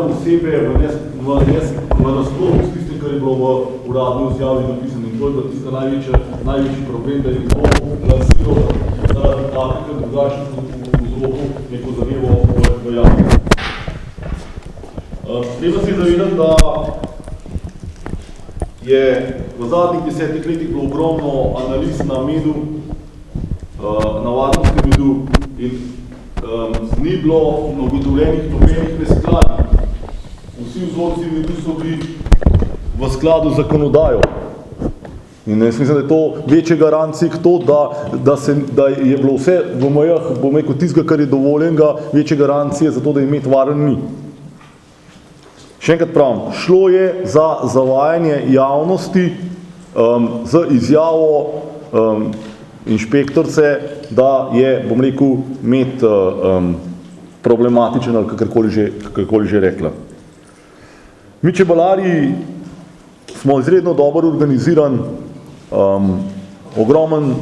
posebej v naslovu s tistem, kar je bilo v uradni izjavi napisano. In to je da tista največji problem, da je to lansilo zaradi takega drugačnih vzrokov neko zadevo v javnosti. Treba se zavedati, da je v zadnjih 10 letih bilo ogromno analiz na medu, na varnostnem medu in ni bilo ugotovljenih nobenih neskladij. Vsi vzorci medu so bili v skladu z zakonodajo. In jaz mislim, da je to večje garancije k to, da je bilo vse v mejah, bom rekel, tistega, kar je dovoljenega, večje garancije za to, da je med varen ni. Še enkrat pravim, šlo je za zavajanje javnosti z izjavo inšpektorce, da je, bom rekel, med problematičen ali kakorkoli že rekla. Mi čebelarji smo izredno dobro organiziran, ogromen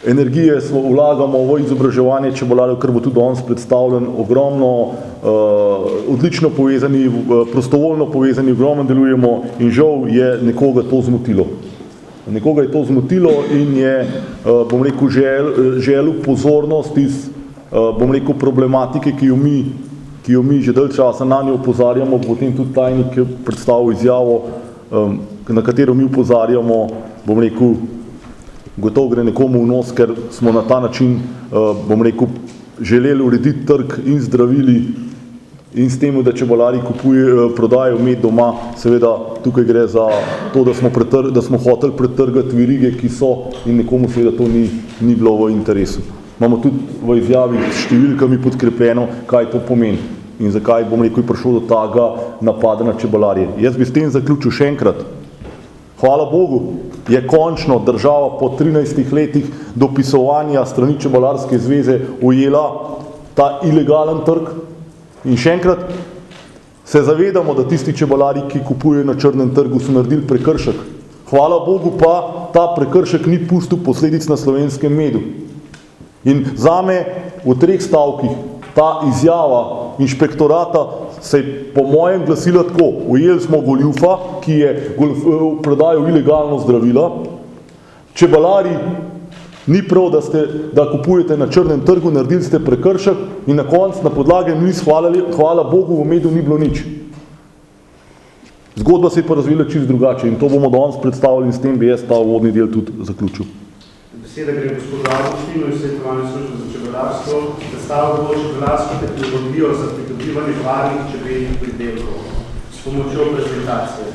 energije vlagamo v izobraževanje čebelarjev, kar bo tudi danes predstavljen, ogromno, odlično povezani, prostovoljno povezani, ogromno delujemo in žal je nekoga to zmotilo. Nekoga je to zmotilo in je, bom rekel, želel pozornost iz, bom rekel, problematike, ki jo mi že dalj časa na njo opozarjamo, potem tudi tajnik je predstavil izjavo, na katero mi opozarjamo, bom rekel, gotovo gre nekomu v nos, ker smo na ta način, bom rekel, želeli urediti trg in zdravili in s tem, da čebelarji prodajajo med doma, seveda tukaj gre za to, da smo hoteli pretrgati verige, ki so in nekomu seveda to ni bilo v interesu. Imamo tudi v izjavi s številkami podkrepljeno, kaj to pomeni in zakaj, bom rekel, je prišlo do tega napada na čebelarje. Jaz bi s tem zaključil še enkrat. Hvala Bogu, je končno država po 13 letih dopisovanja strani Čebelarske zveze ujela ta ilegalen trg. In še enkrat se zavedamo, da tisti čebelarji, ki kupujejo na črnem trgu, so naredili prekršek. Hvala Bogu pa ta prekršek ni pustil posledic na slovenskem medu. In zame v 3 stavkih ta izjava inšpektorata se je po mojem glasila tako. Ujeli smo goljufa, ki je prodajal ilegalno zdravila. Čebelari, ni prav, da kupujete na črnem trgu, naredili ste prekršek in na koncu na podlagi nič, hvala Bogu, v medu ni bilo nič. Zgodba se je pa razvila čisto drugače in to bomo danes predstavili in s tem bi jaz ta uvodni del tudi zaključil. Beseda gre gospodu Avgustinu iz Svetovalne službe za čebelarstvo, predstavlja bo čebelarsko tehnologijo za pridobivanje varnih čebeljih pridelkov s pomočjo prezentacije.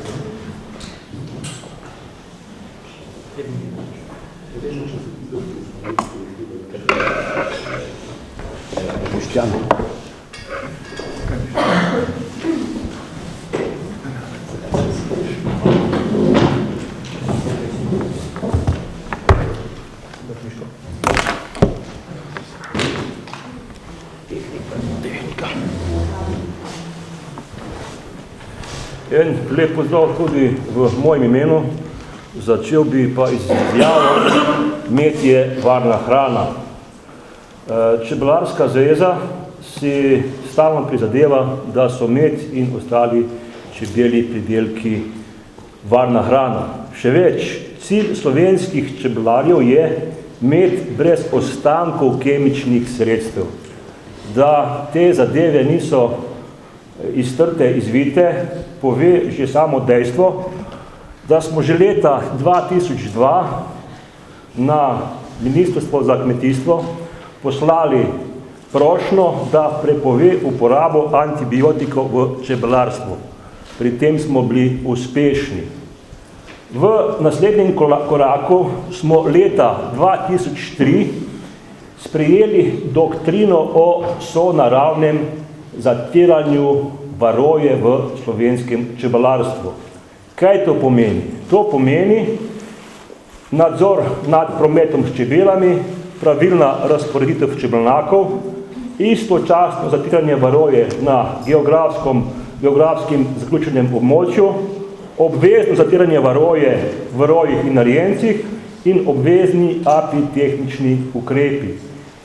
En lep pozdrav tudi v mojem imenu. Začel bi pa izjavo, med je varna hrana. Čebelarska zveza si stalno prizadeva, da so med in ostali čebelji pridelki varna hrana. Še več, cilj slovenskih čebelarjev je med brez ostankov kemičnih sredstev. Da te zadeve niso iztrte, izvite, pove že samo dejstvo, da smo že leta 2002 na Ministrstvo za kmetijstvo poslali prošnjo, da prepove uporabo antibiotikov v čebelarstvu. Pri tem smo bili uspešni. V naslednjem koraku smo leta 2003 sprejeli doktrino o sonaravnem zatiranju varoje v slovenskem čebelarstvu. Kaj to pomeni? To pomeni nadzor nad prometom s čebelami, pravilna razporeditev čebelnjakov, istočasno zatiranje varoje na geografskim zaključenem območju, obvezno zatiranje varoje v rojih in na rejencih in obvezni apitehnični ukrepi.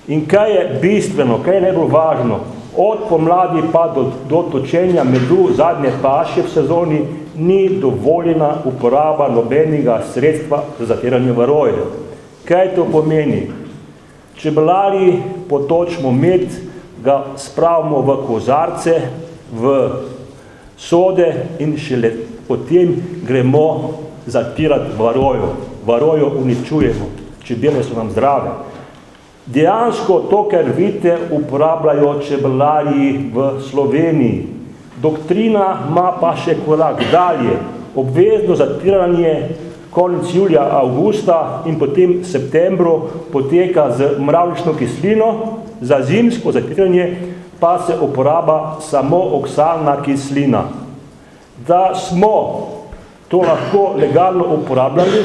In kaj je bistveno, kaj je najbolj važno? od pomladi pa do točenja medu zadnje paše v sezoni ni dovoljena uporaba nobenega sredstva za zatiranje varoje. Kaj to pomeni? Čebelari potočimo med, ga spravimo v kozarce, v sode in šele potem gremo zatirati varojo. Varojo uničujemo, čebele so nam zdrave. Dejansko to, kar vidite, uporabljajo čebelari v Sloveniji. Doktrina ima pa še korak dalje. Obvezno zatiranje konec julija, avgusta in potem septembru poteka z mravljično kislino, za zimsko zatiranje pa se uporaba samo oksalna kislina. Da smo to lahko legalno uporabljali,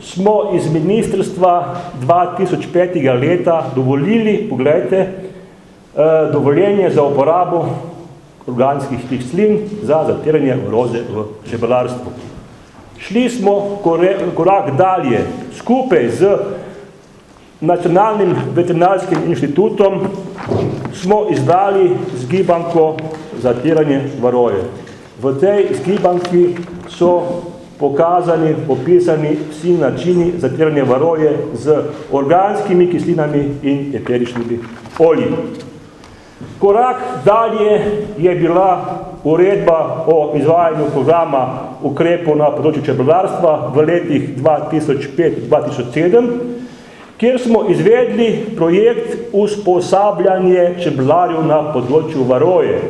smo iz ministrstva 2005. leta dovolili, pogledajte, dovoljenje za uporabo organskih kislin za zatiranje varoze v čebelarstvu. Šli smo korak dalje, skupaj z Nacionalnim veterinarskim inštitutom smo izdali zgibanko za zatiranje varoje. V tej zgibanki so pokazani, opisani vsi načini zatiranja varoje z organskimi kislinami in eteričnimi olji. Korak dalje je bila uredba o izvajanju programa ukrepov na področju čebelarstva v letih 2005-2007, kjer smo izvedli projekt usposabljanje čebelarjev na področju varoje.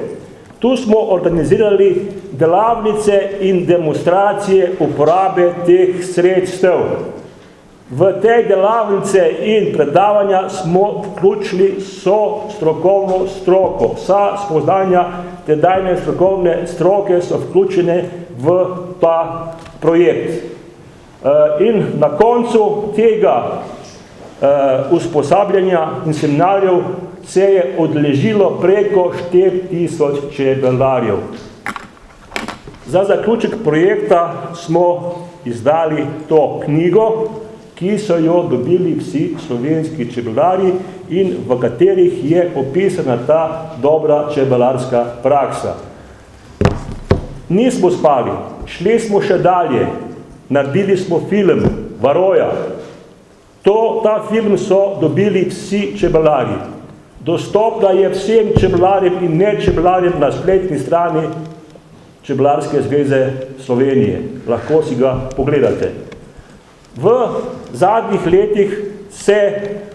Tu smo organizirali delavnice in demonstracije uporabe teh sredstev. V tej delavnice in predavanja smo vključili strokovno stroko. Vsa spoznanja tedajne strokovne stroke so vključene v ta projekt. In na koncu tega usposabljanja in seminarjev se je odležilo preko 4000 čebelarjev. Za zaključek projekta smo izdali to knjigo, ki so jo dobili vsi slovenski čebelarji in v katerih je opisana ta dobra čebelarska praksa. Nismo spali, šli smo še dalje, naredili smo film Varoja. Ta film so dobili vsi čebelarji. Dostopna je vsem čebelarjem in nečebelarjem na spletni strani Čebelarske zveze Slovenije. Lahko si ga pogledate. V zadnjih letih se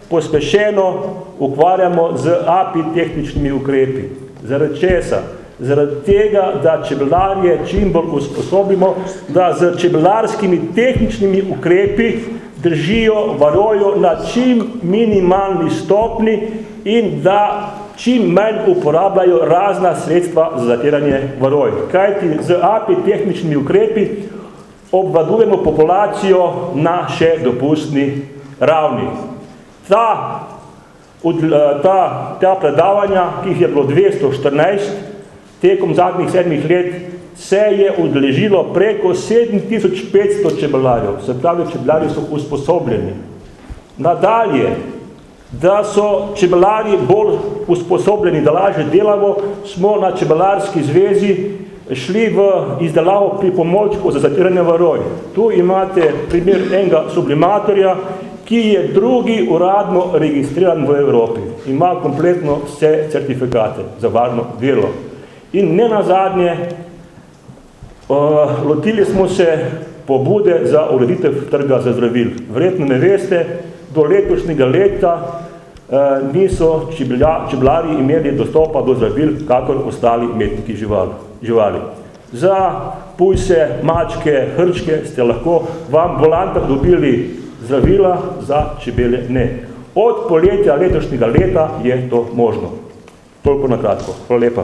pospešeno ukvarjamo z apitehničnimi ukrepi. Zaradi česa? Zaradi tega, da čebelarje čim bolj usposobimo, da z čebelarskimi tehničnimi ukrepi držijo varojo na čim minimalni stopni in da čim manj uporabljajo razna sredstva za zatiranje varoj. Kajti z apitehničnimi ukrepi obvladujemo populacijo na še dopustni ravni. Ta predavanja, ki jih je bilo 214, tekom zadnjih 7 let, se je udeležilo preko 7500 čebelarjev. Se pravi, čebelarji so usposobljeni. Nadalje, da so čebelarji bolj usposobljeni, da lažje delamo, smo na Čebelarski zvezi šli v izdelavo pripomočkov za zatiranje varoj. Tu imate primer enega sublimatorja, ki je drugi uradno registriran v Evropi. Ima kompletno vse certifikate za varno delo. In ne nazadnje, lotili smo se pobude za ureditev trga za zdravil. Verjetno ne veste, do letošnjega leta niso čebelarji imeli dostopa do zdravil, kakor ostali imetniki živali. Za pujse, mačke, hrčke ste lahko v ambulantah dobili zdravila, za čebele ne. Od poletja letošnjega leta je to možno. Toliko na kratko. Hvala lepa.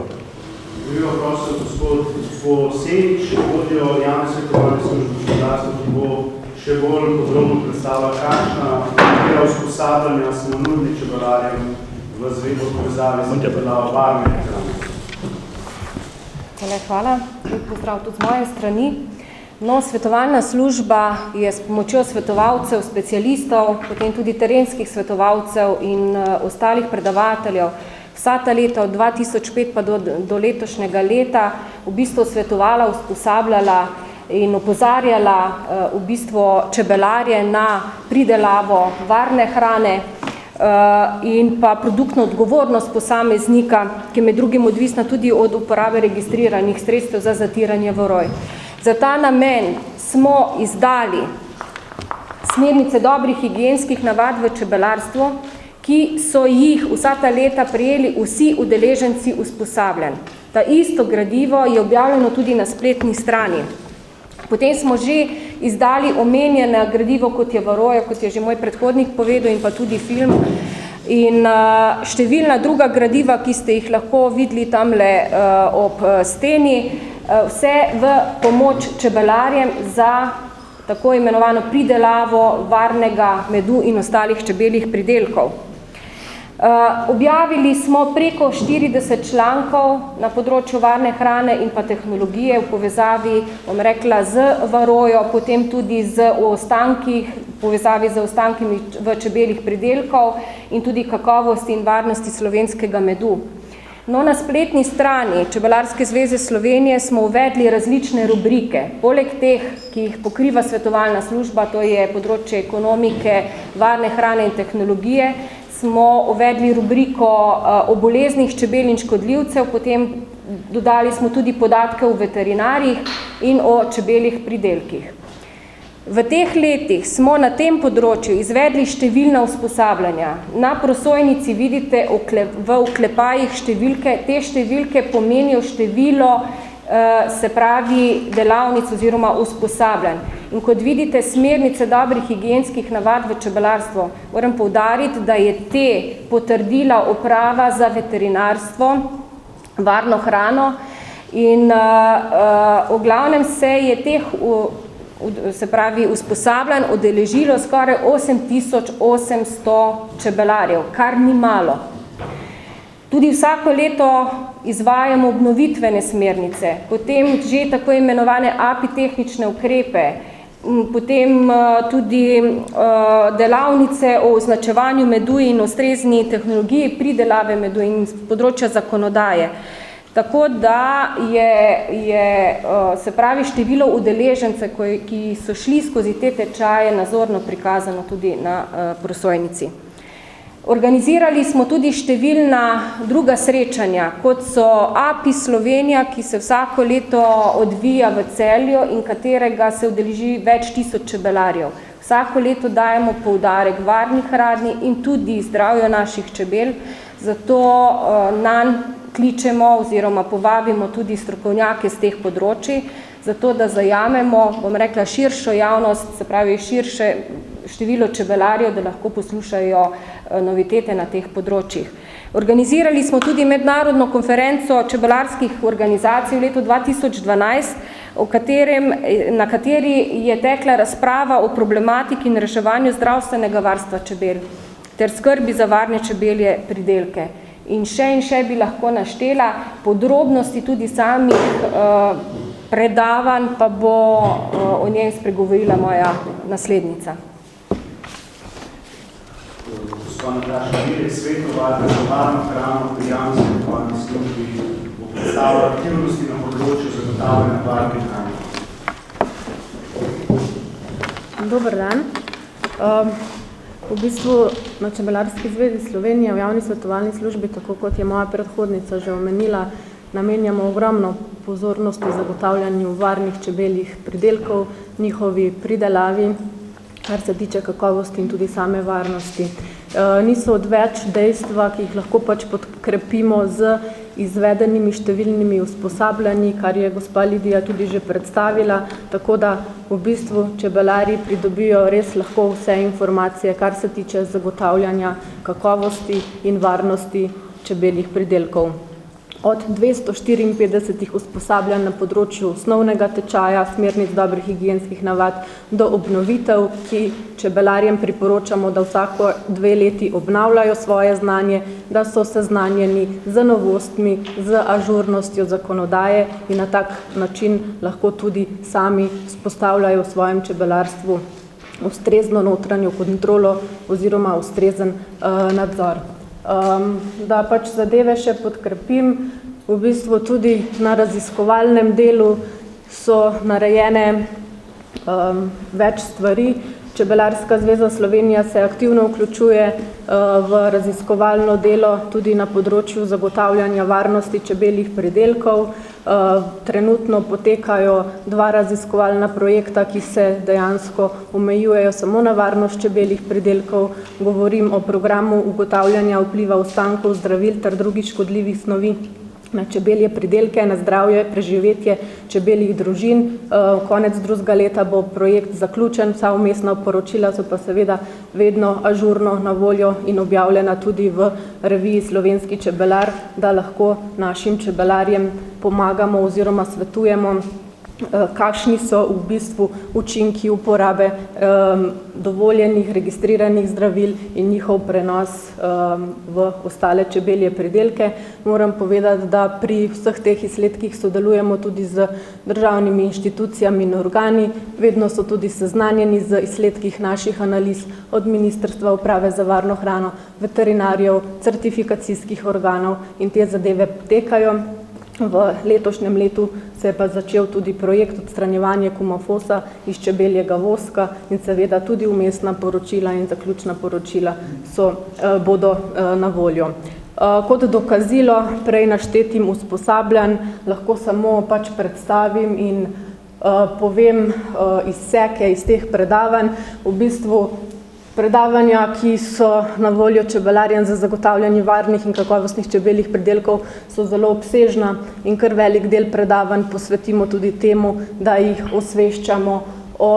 Dobiva prosim gospod Senič, vodijo javne svetovalne službe gospodarstva, ki bo še bolj podrobno predstavila, kakšna mera usposabljanja smo nudili čebelarjem v zvezo povezavi z predelavo barvne hrane. Hvala. Pozdrav tudi z moje strani. Svetovalna služba je s pomočjo svetovalcev, specialistov, potem tudi terenskih svetovalcev in ostalih predavateljev, vsa ta leta, od 2005 pa do letošnjega leta, v bistvu svetovala, usposabljala in opozarjala v bistvu čebelarje na pridelavo varne hrane in pa produktno odgovornost posameznika, ki je med drugim odvisna tudi od uporabe registriranih sredstev za zatiranje voroj. Za ta namen smo izdali smernice dobrih higienskih navad v čebelarstvu, ki so jih vsa ta leta prejeli vsi udeleženci usposabljanj. Ta isto gradivo je objavljeno tudi na spletni strani. Potem smo že izdali omenjeno gradivo, kot je Varoja, kot je že moj predhodnik povedal, in pa tudi film. In številna druga gradiva, ki ste jih lahko videli tamle ob steni, vse v pomoč čebelarjem za tako imenovano pridelavo varnega medu in ostalih čebeljih pridelkov. Objavili smo preko 40 člankov na področju varne hrane in pa tehnologije v povezavi, bom rekla, z Varojo, potem tudi z povezavi z ostankami v čebeljih pridelkov in tudi kakovosti in varnosti slovenskega medu. No, na spletni strani Čebelarske zveze Slovenije smo uvedli različne rubrike. Poleg teh, ki jih pokriva svetovalna služba, to je področje ekonomike, varne hrane in tehnologije, smo uvedli rubriko o boleznih čebel in škodljivcev, potem dodali smo tudi podatke o veterinarjih in o čebeljih pridelkih. V teh letih smo na tem področju izvedli številna usposabljanja. Na prosojnici vidite v oklepajih številke, te številke pomenijo število, se pravi delavnic oziroma usposabljanj. In kot vidite, smernice dobrih higienskih navad v čebelarstvo, moram poudariti, da je te potrdila uprava za veterinarstvo, varno hrano in v glavnem se je teh se pravi usposabljanj udeležilo skoraj 8800 čebelarjev, kar ni malo. Tudi vsako leto izvajamo obnovitvene smernice, potem že tako imenovane apitehnične ukrepe, potem tudi delavnice o označevanju medu in ustrezni tehnologiji pridelave medu in področja zakonodaje. Tako da je se pravi število udeležencev, ki so šli skozi te tečaje, nazorno prikazano tudi na prosojnici. Organizirali smo tudi številna druga srečanja, kot so API Slovenija, ki se vsako leto odvija v Celju in katerega se udeleži več tisoč čebelarjev. Vsako leto dajemo poudarek varni hrani in tudi zdravju naših čebel, zato nanj kličemo oziroma povabimo tudi strokovnjake z teh področij, zato da zajamemo, bom rekla, širšo javnost, se pravi širše število čebelarjev, da lahko poslušajo novitete na teh področjih. Organizirali smo tudi mednarodno konferenco čebelarskih organizacij v letu 2012, na kateri je tekla razprava o problematiki in reševanju zdravstvenega varstva čebel ter skrbi za varne čebelje pridelke. In še bi lahko naštela podrobnosti tudi samih predavanj, pa bo o njej spregovorila moja naslednica. Gospod Nataša Virek, svetovalka za varno hrano pri javni svetovalni službi, bo predstavila aktivnosti na področju zagotavljanja varne hrane. Dober dan. V bistvu na Čebelarski zvezi Slovenije v javni svetovalni službi, tako kot je moja predhodnica že omenila, namenjamo ogromno pozornosti zagotavljanju varnih čebeljih pridelkov, njihovi pridelavi, kar se tiče kakovosti in tudi same varnosti. Niso odveč dejstva, ki jih lahko pač podkrepimo z izvedenimi številnimi usposabljanji, kar je gospa Lidija tudi že predstavila, tako da v bistvu čebelari pridobijo res lahko vse informacije, kar se tiče zagotavljanja kakovosti in varnosti čebeljih pridelkov. Od 254 usposabljanj na področju osnovnega tečaja, smernic dobrih higienskih navad do obnovitev, ki čebelarjem priporočamo, da vsako 2 leti obnavljajo svoje znanje, da so seznanjeni z novostmi, z ažurnostjo zakonodaje in na tak način lahko tudi sami vzpostavljajo v svojem čebelarstvu ustrezno notranjo kontrolo oziroma ustrezen nadzor. Da pač zadeve še podkrepim, v bistvu tudi na raziskovalnem delu so narejene več stvari. Čebelarska zveza Slovenija se aktivno vključuje v raziskovalno delo tudi na področju zagotavljanja varnosti čebeljih pridelkov. Trenutno potekajo 2 raziskovalna projekta, ki se dejansko omejujejo samo na varnost čebeljih pridelkov. Govorim o programu ugotavljanja vpliva ostankov zdravil ter drugih škodljivih snovi na čebelje pridelke, na zdravje, preživetje čebeljih družin. Konec drugega leta bo projekt zaključen, vsa vmesna poročila so pa seveda vedno ažurno na voljo in objavljena tudi v reviji Slovenski čebelar, da lahko našim čebelarjem pomagamo oziroma svetujemo, kakšni so v bistvu učinki uporabe dovoljenih, registriranih zdravil in njihov prenos v ostale čebelje pridelke. Moram povedati, da pri vseh teh izsledkih sodelujemo tudi z državnimi inštitucijami in organi, vedno so tudi seznanjeni z izsledkih naših analiz od Ministrstva uprave za varno hrano, veterinarjev, certifikacijskih organov in te zadeve potekajo. V letošnjem letu se je pa začel tudi projekt odstranjevanja kumafosa iz čebeljega voska in seveda tudi vmesna poročila in zaključna poročila bodo na voljo. Kot dokazilo prej naštetim usposabljanj lahko samo pač predstavim in povem izseke iz teh predavanj. V bistvu predavanja, ki so na voljo čebelarjem za zagotavljanje varnih in kakovostnih čebeljih pridelkov, so zelo obsežna in kar velik del predavanj posvetimo tudi temu, da jih osveščamo o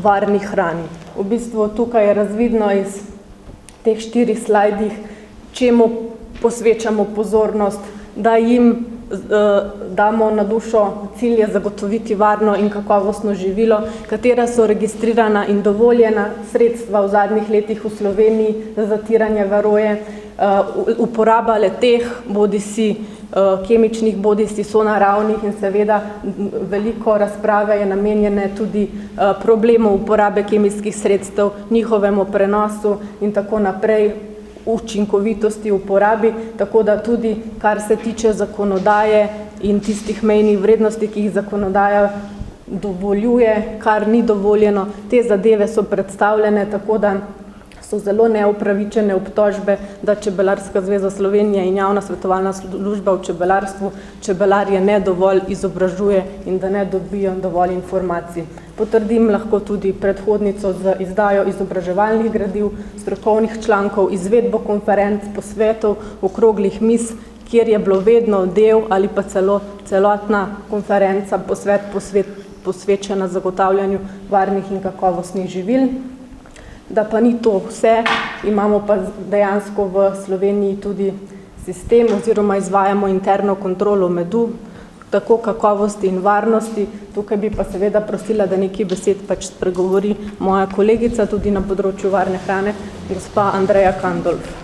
varni hrani. V bistvu tukaj je razvidno iz teh 4 slajdih, čemu posvečamo pozornost, da jim damo na dušo cilje zagotoviti varno in kakovostno živilo, katera so registrirana in dovoljena sredstva v zadnjih letih v Sloveniji za zatiranje varoje, uporaba le-teh, bodisi kemičnih, bodisi sonaravnih in seveda veliko razprave je namenjene tudi problemu uporabe kemijskih sredstev, njihovemu prenosu in tako naprej, učinkovitosti uporabi, tako da tudi, kar se tiče zakonodaje in tistih mejnih vrednosti, ki jih zakonodaja dovoljuje, kar ni dovoljeno, te zadeve so predstavljene, tako da so zelo neupravičene obtožbe, da Čebelarska zveza Slovenije in javna svetovalna služba v čebelarstvu čebelarje ne dovolj izobražuje in da ne dobijo dovolj informacij. Potrdim lahko tudi predhodnico z izdajo izobraževalnih gradiv, strokovnih člankov, izvedbo konferenc, posvetov, okroglih miz, kjer je bilo vedno del ali pa celotna konferenca posvečena zagotavljanju varnih in kakovostnih živil. Da pa ni to vse, imamo pa dejansko v Sloveniji tudi sistem oziroma izvajamo interno kontrolo medu, tako kakovosti in varnosti. Tukaj bi pa seveda prosila, da nekaj besed pač spregovori moja kolegica tudi na področju varne hrane, gospa Andreja Kandolf.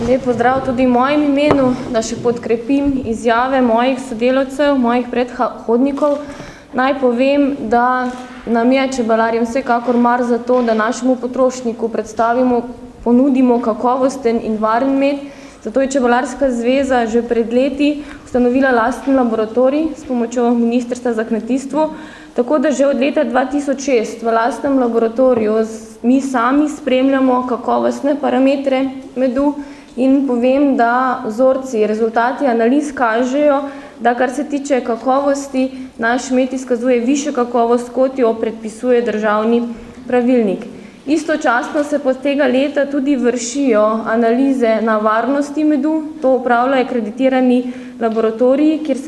Lep pozdrav tudi v mojem imenu, da še podkrepim izjave mojih sodelavcev, mojih predhodnikov. Naj povem, da nam je čebelarjem vsekakor mar za to, da našemu potrošniku ponudimo kakovosten in varen med. Zato je Čebelarska zveza že pred leti ustanovila lasten laboratorij s pomočjo Ministrstva za kmetijstvo, tako da že od leta 2006 v lastnem laboratoriju mi sami spremljamo kakovostne parametre medu in povem, da vzorci, rezultati analiz kažejo, da kar se tiče kakovosti, naš med izkazuje višjo kakovost, kot jo predpisuje državni pravilnik. Istočasno se pod tega leta tudi vršijo analize na varnosti medu, to upravljajo akreditirani laboratoriji, kjer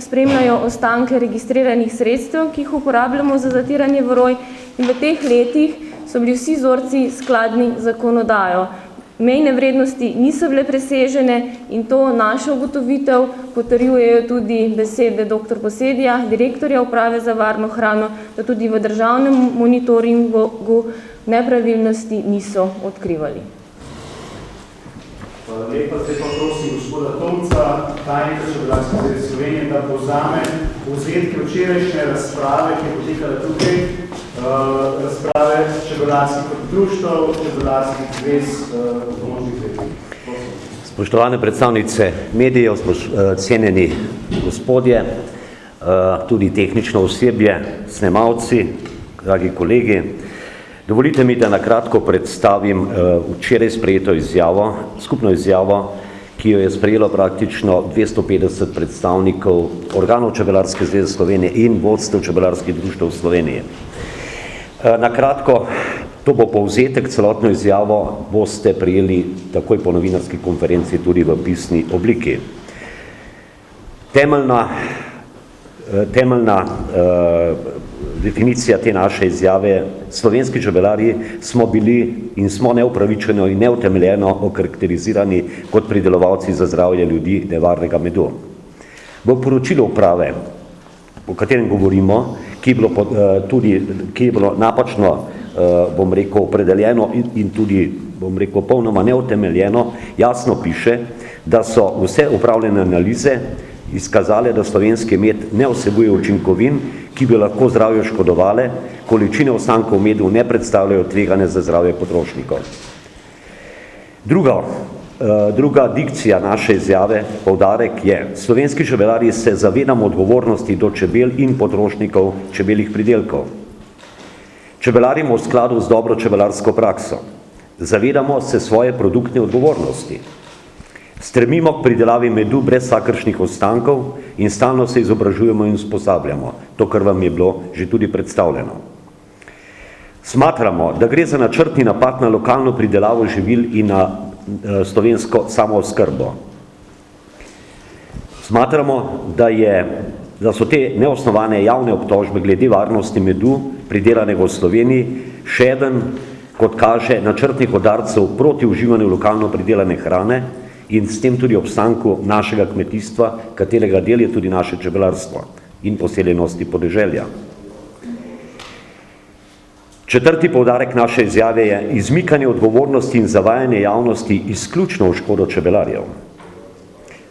spremljajo ostanke registriranih sredstev, ki jih uporabljamo za zatiranje varoj, in v teh letih so bili vsi vzorci skladni z zakonodajo. Mejne vrednosti niso bile presežene in to našo ugotovitev potrjujejo tudi besede dr. Posedja, direktorja uprave za varno hrano, da tudi v državnem monitoringu nepravilnosti niso odkrivali. Hvala lepa, zdaj pa prosim gospoda Tomca, tajnika Čebelarske zveze Slovenije, da povzame povzetke včerajšnje razprave, ki je potekala tukaj, razprave čebelarskih društev, čebelarskih zvez, pomožnih zvez. Spoštovane predstavnice medijev, cenjeni gospodje, tudi tehnično osebje, snemalci, dragi kolegi. Dovolite mi, da na kratko predstavim včeraj sprejeto izjavo, skupno izjavo, ki jo je sprejelo praktično 250 predstavnikov organov Čebelarske zveze Slovenije in vodstev čebelarskih društev v Sloveniji. Na kratko, to bo povzetek, celotno izjavo boste prijeli takoj po novinarski konferenci tudi v pisni obliki. Temeljna definicija te naše izjave: slovenski čebelarji smo bili in smo neupravičeno in neutemeljeno okarakterizirani kot pridelovalci za zdravje ljudi nevarnega medu. V poročilu uprave, o katerem govorimo, ki je bilo napačno, bom rekel, opredeljeno in tudi, bom rekel, popolnoma neutemeljeno, jasno piše, da so vse opravljene analize izkazale, da slovenski med ne vsebuje učinkovin, ki bi lahko zdravju škodovale, količine ostankov medu ne predstavljajo tvegane za zdravje potrošnikov. Druga dikcija naše izjave, poudarek je: slovenski čebelarji se zavedamo odgovornosti do čebel in potrošnikov čebeljih pridelkov. Čebelarimo v skladu z dobro čebelarsko prakso. Zavedamo se svoje produktne odgovornosti. Stremimo k pridelavi medu brez vsakršnih ostankov in stalno se izobražujemo in usposabljamo, to, kar vam je bilo že tudi predstavljeno. Smatramo, da gre za načrtni napad na lokalno pridelavo živil in na slovensko samooskrbo. Smatramo, da so te neosnovane javne obtožbe glede varnosti medu, pridelanega v Sloveniji, še eden, kot kaže, načrtnih udarcev proti uživanju lokalno pridelane hrane in s tem tudi obstanku našega kmetijstva, katerega del je tudi naše čebelarstvo in poseljenosti podeželja. Četrti poudarek naše izjave je izmikanje odgovornosti in zavajanje javnosti izključno v škodo čebelarjev.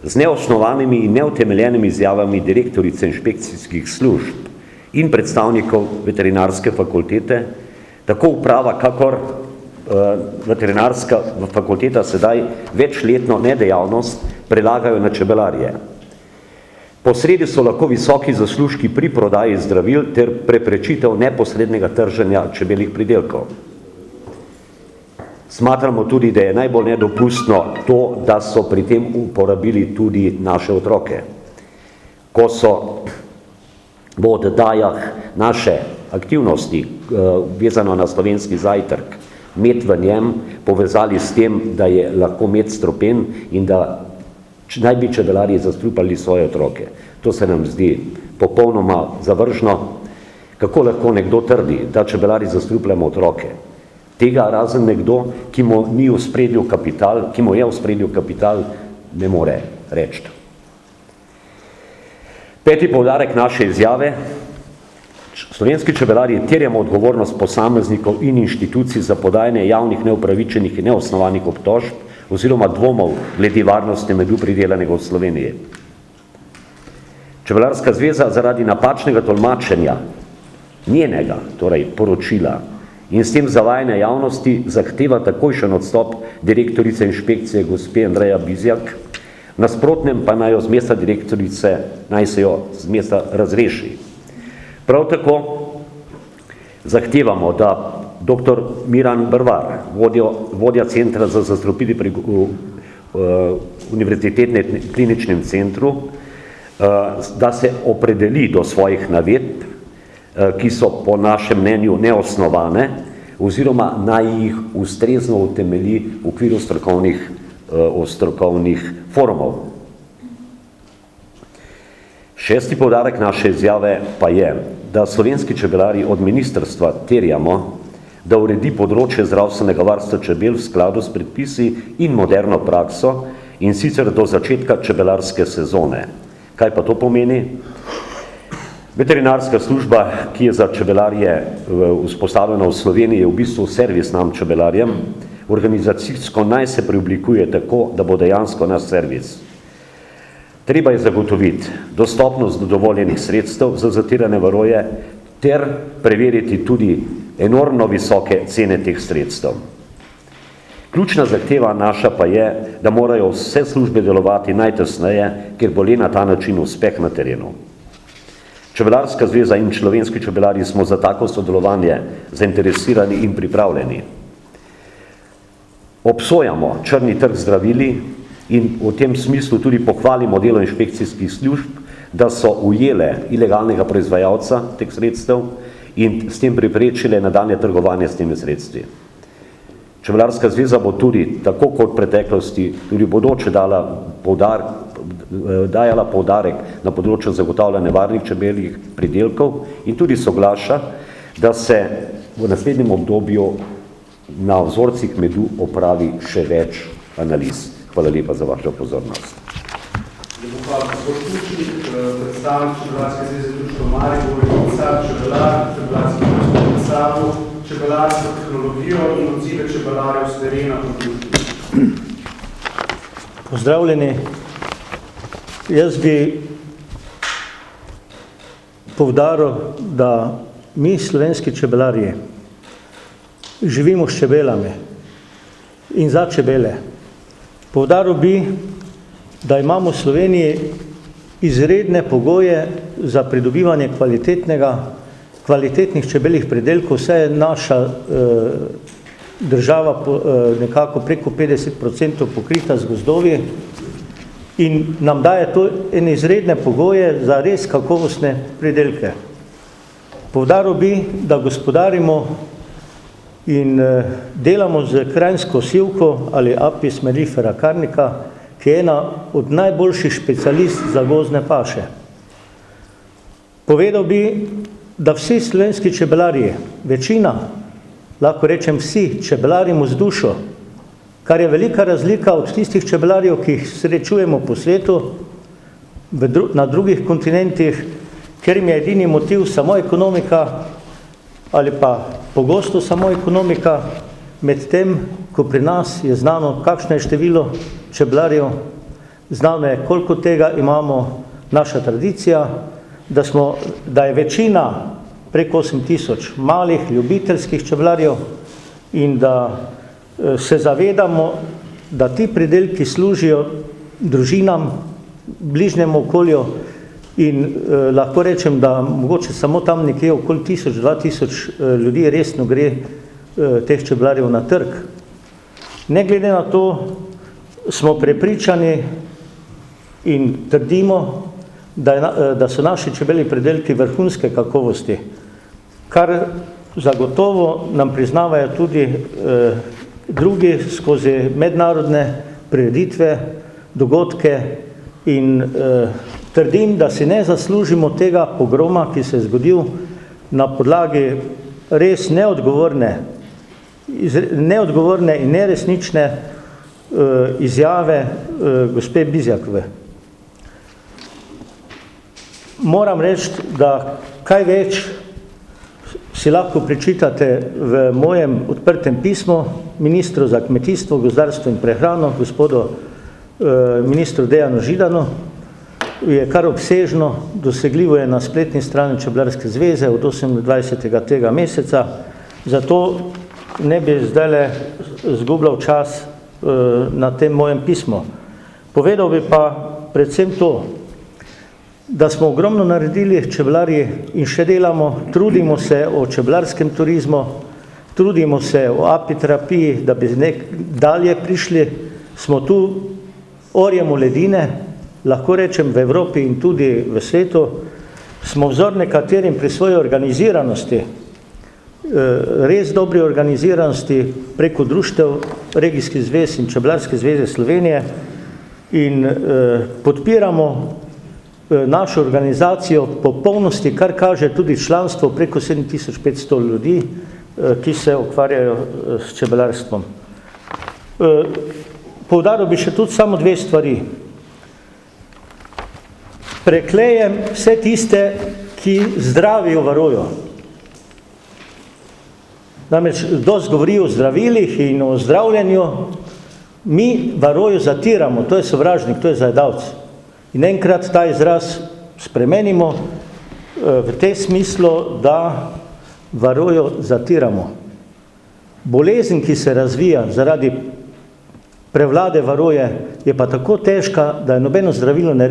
Z neosnovanimi in neutemeljenimi izjavami direktorice inšpekcijskih služb in predstavnikov veterinarske fakultete, tako uprava kakor veterinarska fakulteta sedaj večletno nedejavnost prelagajo na čebelarje. Posredi so lahko visoki zaslužki pri prodaji zdravil ter preprečitev neposrednega trženja čebeljih pridelkov. Smatramo tudi, da je najbolj nedopustno to, da so pri tem uporabili tudi naše otroke. Ko so v oddajah naše aktivnosti, vezano na slovenski zajtrk, med v njem povezali s tem, da je lahko med stropen in da naj bi čebelarji zastrupali svoje otroke. To se nam zdi popolnoma zavržno. Kako lahko nekdo trdi, da čebelarji zastrupljamo otroke? Tega razen nekdo, ki mu je v spredju kapital, ne more reči. Peti poudarek naše izjave: slovenski čebelarji terjamo odgovornost posameznikov in inštitucij za podajanje javnih neupravičenih in neosnovanih obtožb oziroma dvomov glede varnosti medu pridelanega v Sloveniji. Čebelarska zveza zaradi napačnega tolmačenja njenega, torej poročila, in s tem zavajanja javnosti zahteva takojšen odstop direktorice inšpekcije gospe Andreja Bizjak, nasprotnem pa naj se jo z mesta razreši. Prav tako zahtevamo, da dr. Miran Brvar, vodja Centra za zastrupitev pri Univerzitetnem kliničnem centru, da se opredeli do svojih navedb, ki so po našem mnenju neosnovane, oziroma naj jih ustrezno utemelji v okviru strokovnih forumov. Šesti poudarek naše izjave pa je, da slovenski čebelarji od ministrstva terjamo, da uredi področje zdravstvenega varstva čebel v skladu s predpisi in moderno prakso, in sicer do začetka čebelarske sezone. Kaj pa to pomeni? Veterinarska služba, ki je za čebelarje vzpostavljena v Sloveniji, je v bistvu servis nam čebelarjem. Organizacijsko naj se preoblikuje tako, da bo dejansko naš servis. Treba je zagotoviti dostopnost do dovoljenih sredstev za zatirane varoje, ter preveriti tudi enormno visoke cene teh sredstev. Ključna zahteva naša pa je, da morajo vse službe delovati najtesneje, ker bo le na ta način uspeh na terenu. Čebelarska zveza in slovenski čebelari smo za tako sodelovanje zainteresirani in pripravljeni. Obsojamo črni trg zdravili in v tem smislu tudi pohvalimo delo inšpekcijskih služb, da so ujele ilegalnega proizvajalca teh sredstev in s tem preprečile nadaljnje trgovanje s temi sredstvi. Čebelarska zveza bo tudi, tako kot v preteklosti, tudi bodoče dajala poudarek na področju zagotavljanja varnih čebeljih pridelkov in tudi soglaša, da se v naslednjem obdobju na vzorcih medu opravi še več analiz. Hvala lepa za vašo pozornost. Hvala, gospod Kučnik, predstavnik Čebelarske zveze društva Maribor, čebelar, čebelarski predstavu, čebelarsko tehnologijo in odzive čebelarjev s terena po društvu. Pozdravljeni. Jaz bi poudaril, da mi, slovenski čebelarji, živimo s čebelami in za čebele. Poudaril bi, da imamo v Sloveniji izredne pogoje za pridobivanje kvalitetnih čebeljih pridelkov, saj je naša država nekako preko 50% pokrita z gozdovi in nam daje to ene izredne pogoje za res kakovostne pridelke. Poudaril bi, da gospodarimo in delamo z kranjsko sivko ali Apis mellifera carnica, ki je ena od najboljših specialist za gozdne paše. Povedal bi, da vsi slovenski čebelarji, večina, lahko rečem vsi, čebelarimo z dušo, kar je velika razlika od tistih čebelarjev, ki jih srečujemo po svetu, na drugih kontinentih, ker jim je edini motiv samo ekonomika ali pa pogosto samo ekonomika, medtem ko pri nas je znano, kakšno je število čebelarjev, znano je, koliko tega imamo, naša tradicija, da je večina preko 8000 malih ljubiteljskih čebelarjev in da se zavedamo, da ti pridelki služijo družinam, bližnjemu okolju in lahko rečem, da mogoče samo tam nekje okoli 1000-2000 ljudi resno gre teh čebelarjev na trg. Ne glede na to, smo prepričani in trdimo, da so naši čebelji pridelki vrhunske kakovosti, kar zagotovo nam priznavajo tudi drugi skozi mednarodne prireditve, dogodke in trdim, da si ne zaslužimo tega pogroma, ki se je zgodil na podlagi res neodgovorne in neresnične izjave gospe Bizjakove. Moram reči, da kaj več si lahko prečitate v mojem odprtem pismu ministru za kmetijstvo, gozdarstvo in prehrano, gospodu ministru Dejanu Židanu, je kar obsežno, dosegljivo je na spletni strani Čebelarske zveze od 28. tega meseca, zato ne bi zdajle zgubljal čas na tem mojem pismu. Povedal bi pa predvsem to, da smo ogromno naredili čebelarji in še delamo, trudimo se o čebelarskem turizmu, trudimo se o apiterapiji, da bi dalje prišli, smo tu, orjemo ledine, lahko rečem v Evropi in tudi v svetu, smo vzor nekaterim pri svoji organiziranosti, res dobri organiziranosti preko društev, regijskih zvez in Čebelarske zveze Slovenije in podpiramo našo organizacijo po polnosti, kar kaže tudi članstvo preko 7500 ljudi, ki se ukvarjajo s čebelarstvom. Poudaril bi še tudi samo dve stvari. Preklejem vse tiste, ki zdravijo varojo. Namreč, dosti govori o zdravilih in o zdravljenju, mi varojo zatiramo, to je sovražnik, to je zajedavc. In enkrat ta izraz spremenimo, v tej smislu, da varojo zatiramo. Bolezen, ki se razvija zaradi prevlade varoje, je pa tako težka, da je nobeno zdravilo ne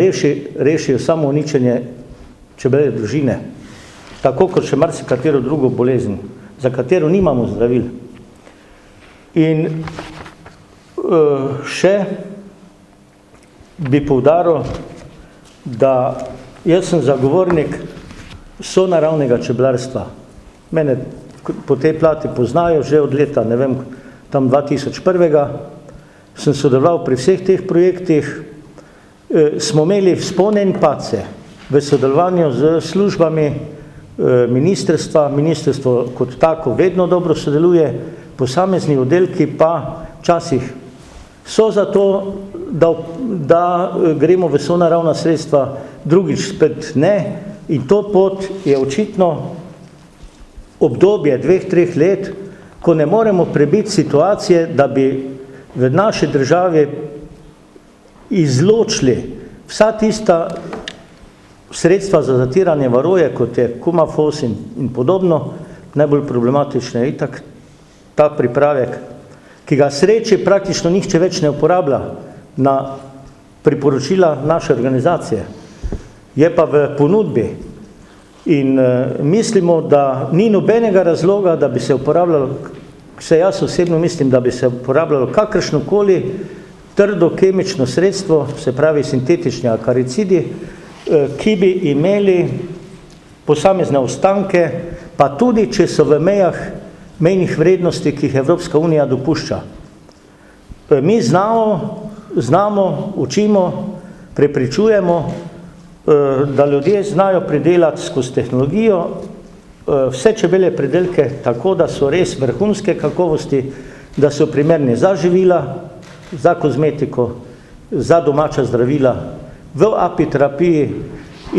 rešijo samo uničenje čebelarje družine. Tako kot še marsikatero drugo bolezen, za katero nimamo zdravil. In še bi poudaril, da jaz sem zagovornik sonaravnega čebelarstva. Mene po tej plati poznajo že od leta, ne vem, tam 2001. Sem sodeloval pri vseh teh projektih. Smo imeli vzpone in padce v sodelovanju z službami ministrstva. Ministrstvo kot tako vedno dobro sodeluje, posamezni oddelki pa včasih so za to, da gremo v sonaravna sredstva, drugič spet ne. In to pot je očitno obdobje 2-3 let, ko ne moremo prebiti situacije, da bi v naši državi izločili vsa tista sredstva za zatiranje varoje, kot je Kumafos in podobno. Najbolj problematično je itak ta pripravek, ki ga sreči praktično nihče več ne uporablja na priporočila naše organizacije. Je pa v ponudbi in mislimo, da ni nobenega razloga, da bi se uporabljalo, vse jaz osebno mislim, da bi se uporabljalo kakršnokoli trdo kemično sredstvo, se pravi sintetični akaricidi, ki bi imeli posamezne ostanke, pa tudi, če so v mejnih vrednosti, ki jih Evropska unija dopušča. Mi znamo, učimo, prepričujemo, da ljudje znajo pridelati skozi tehnologijo vse čebelje pridelke tako, da so res vrhunske kakovosti, da so primerni za živila, za kozmetiko, za domača zdravila, v apiterapiji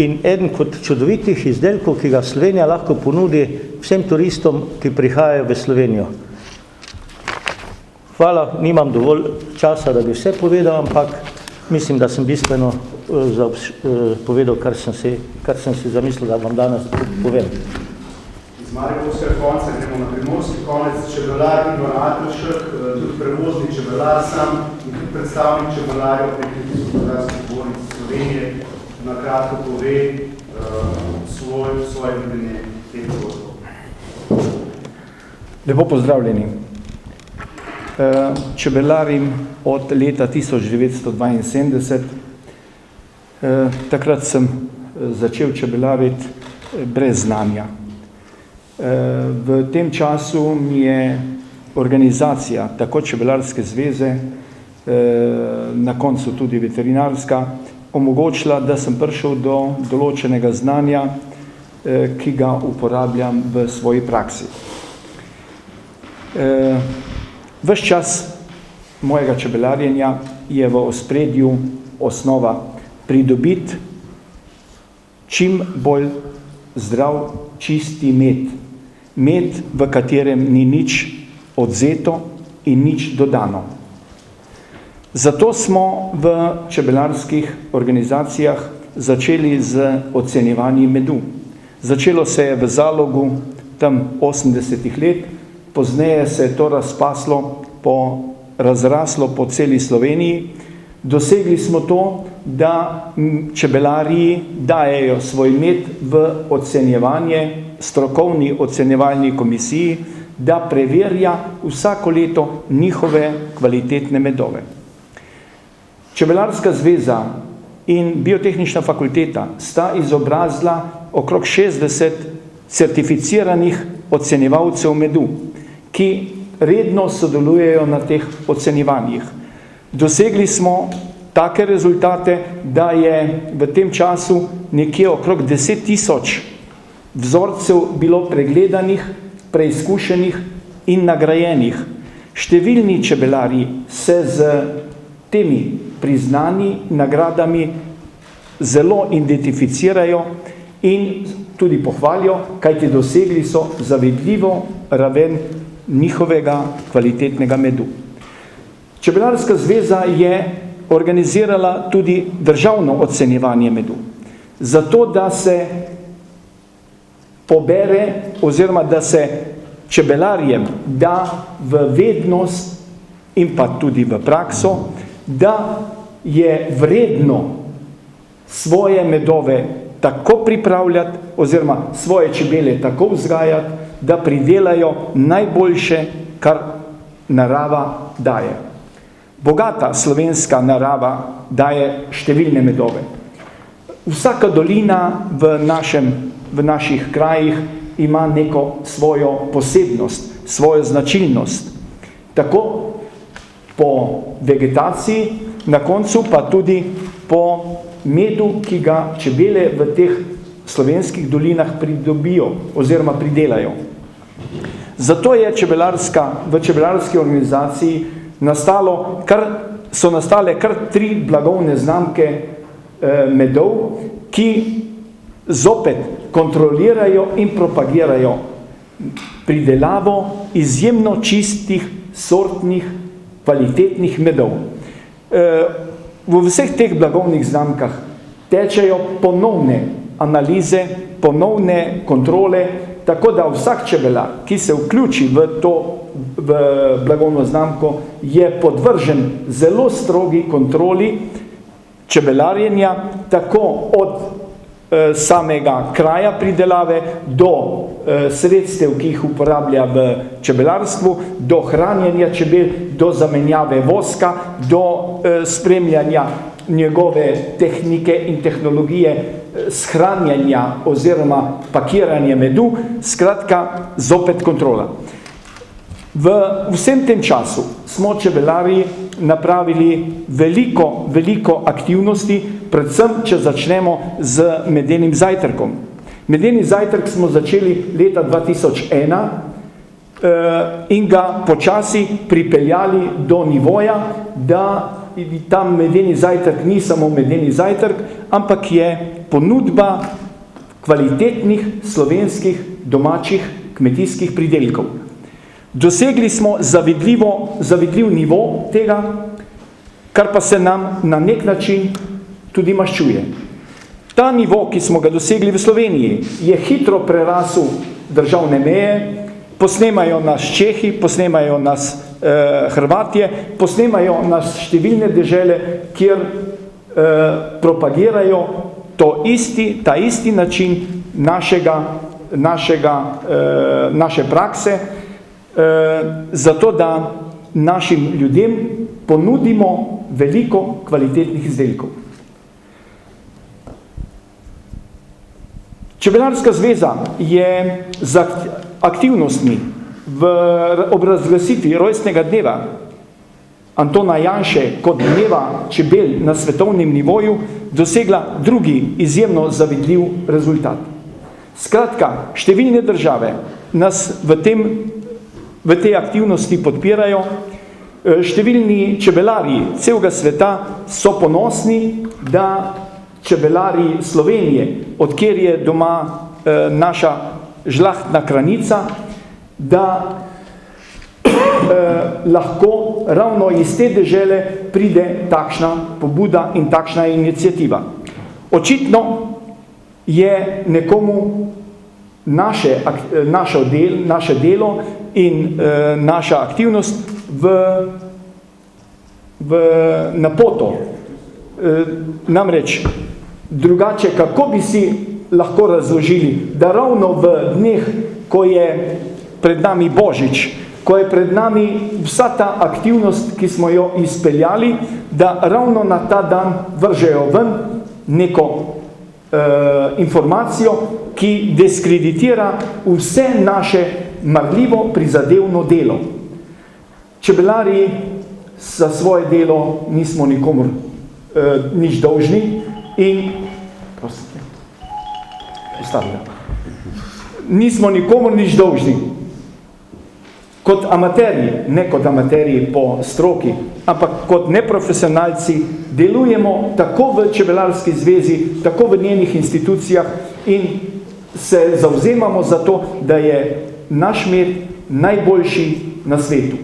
in eden kot čudovitih izdelkov, ki ga Slovenija lahko ponudi vsem turistom, ki prihajajo v Slovenijo. Hvala, nimam dovolj časa, da bi vse povedal, ampak mislim, da sem bistveno povedal, kar sem si zamislil, da vam danes povem. Iz Mariborskega konca gremo na primorski konec, čebelar Ivan Atršek, tudi prevozni čebelar sam in tudi predstavnik čebelarjev pri Kmetijsko-gozdarski zbornici Slovenije na kratko pove svoje videnje teh dogodkov. Lepo pozdravljeni. Čebelarim od leta 1972. Takrat sem začel čebelariti brez znanja. V tem času mi je organizacija, tako Čebelarske zveze, na koncu tudi veterinarska, omogočila, da sem prišel do določenega znanja, ki ga uporabljam v svoji praksi. Ves čas mojega čebelarjenja je v ospredju osnova pridobiti čim bolj zdrav, čisti med. Med, v katerem ni nič odvzeto in nič dodano. Zato smo v čebelarskih organizacijah začeli z ocenjevanjem medu. Začelo se je v Zalogu tam 80-ih let, pozneje se je to razraslo po celi Sloveniji. Dosegli smo to, da čebelarji dajejo svoj med v ocenjevanje strokovni ocenjevalni komisiji, da preverja vsako leto njihove kvalitetne medove. Čebelarska zveza in Biotehnična fakulteta sta izobrazila okrog 60 certificiranih ocenjevalcev medu, ki redno sodelujejo na teh ocenjevanjih. Dosegli smo take rezultate, da je v tem času nekje okrog 10 000 vzorcev bilo pregledanih, preizkušenih in nagrajenih. Številni čebelarji se z temi priznanji, nagradami zelo identificirajo in tudi pohvalijo, kajti dosegli so zavidljivo raven njihovega kvalitetnega medu. Čebelarska zveza je organizirala tudi državno ocenjevanje medu, zato da se pobere oziroma da se čebelarjem da v vednost in pa tudi v prakso, da je vredno svoje medove tako pripravljati oziroma svoje čebele tako vzgajati, da pridelajo najboljše, kar narava daje. Bogata slovenska narava daje številne medove. Vsaka dolina v naših krajih ima neko svojo posebnost, svojo značilnost. Tako po vegetaciji, na koncu pa tudi po medu, ki ga čebele v teh slovenskih dolinah pridobijo oziroma pridelajo. Zato je v čebelarski organizaciji so nastale kar 3 blagovne znamke medov, ki zopet kontrolirajo in propagirajo pridelavo izjemno čistih, sortnih, kvalitetnih medov. V vseh teh blagovnih znamkah tečejo ponovne analize, ponovne kontrole, tako da vsak čebelar, ki se vključi v blagovno znamko, je podvržen zelo strogi kontroli čebelarjenja, tako od samega kraja pridelave do sredstev, ki jih uporablja v čebelarstvu, do hranjenja čebel, do zamenjave voska, do spremljanja njegove tehnike in tehnologije shranjanja oziroma pakiranja medu, skratka zopet kontrola. V vsem tem času smo čebelari napravili veliko aktivnosti, predvsem, če začnemo z medenim zajtrkom. Medeni zajtrk smo začeli leta 2001 in ga počasi pripeljali do nivoja, da tam medeni zajtrk ni samo medeni zajtrk, ampak je ponudba kvalitetnih slovenskih domačih kmetijskih pridelkov. Dosegli smo zavidljiv nivo tega, kar pa se nam na nek način tudi maščuje. Ta nivo, ki smo ga dosegli v Sloveniji, je hitro prerasel državne meje, posnemajo nas Čehi, posnemajo nas Hrvatje, posnemajo nas številne dežele, kjer propagirajo ta isti način naše prakse, zato da našim ljudem ponudimo veliko kvalitetnih izdelkov. Čebelarska zveza je z aktivnostmi ob razglasitvi rojstnega dneva Antona Janše kot dneva čebel na svetovnem nivoju dosegla drugi izjemno zavidljiv rezultat. Skratka, številne države nas v tej aktivnosti podpirajo, številni čebelarji celega sveta so ponosni, da čebelari Slovenije, odkjer je doma naša žlahtna kranica, da lahko ravno iz te dežele pride takšna pobuda in takšna iniciativa. Očitno je nekomu naše delo in naša aktivnost na poto. Namreč, drugače, kako bi si lahko razložili, da ravno v dneh, ko je pred nami Božič, ko je pred nami vsa ta aktivnost, ki smo jo izpeljali, da ravno na ta dan vržejo ven neko informacijo, ki diskreditira vse naše marljivo prizadevno delo. Čebelari za svoje delo nismo nikomur nič dolžni in nismo nikomur nič dolžni. Kot amaterji, ne kot amaterji po stroki, ampak kot neprofesionalci delujemo tako v Čebelarski zvezi, tako v njenih institucijah in se zavzemamo za to, da je naš med najboljši na svetu.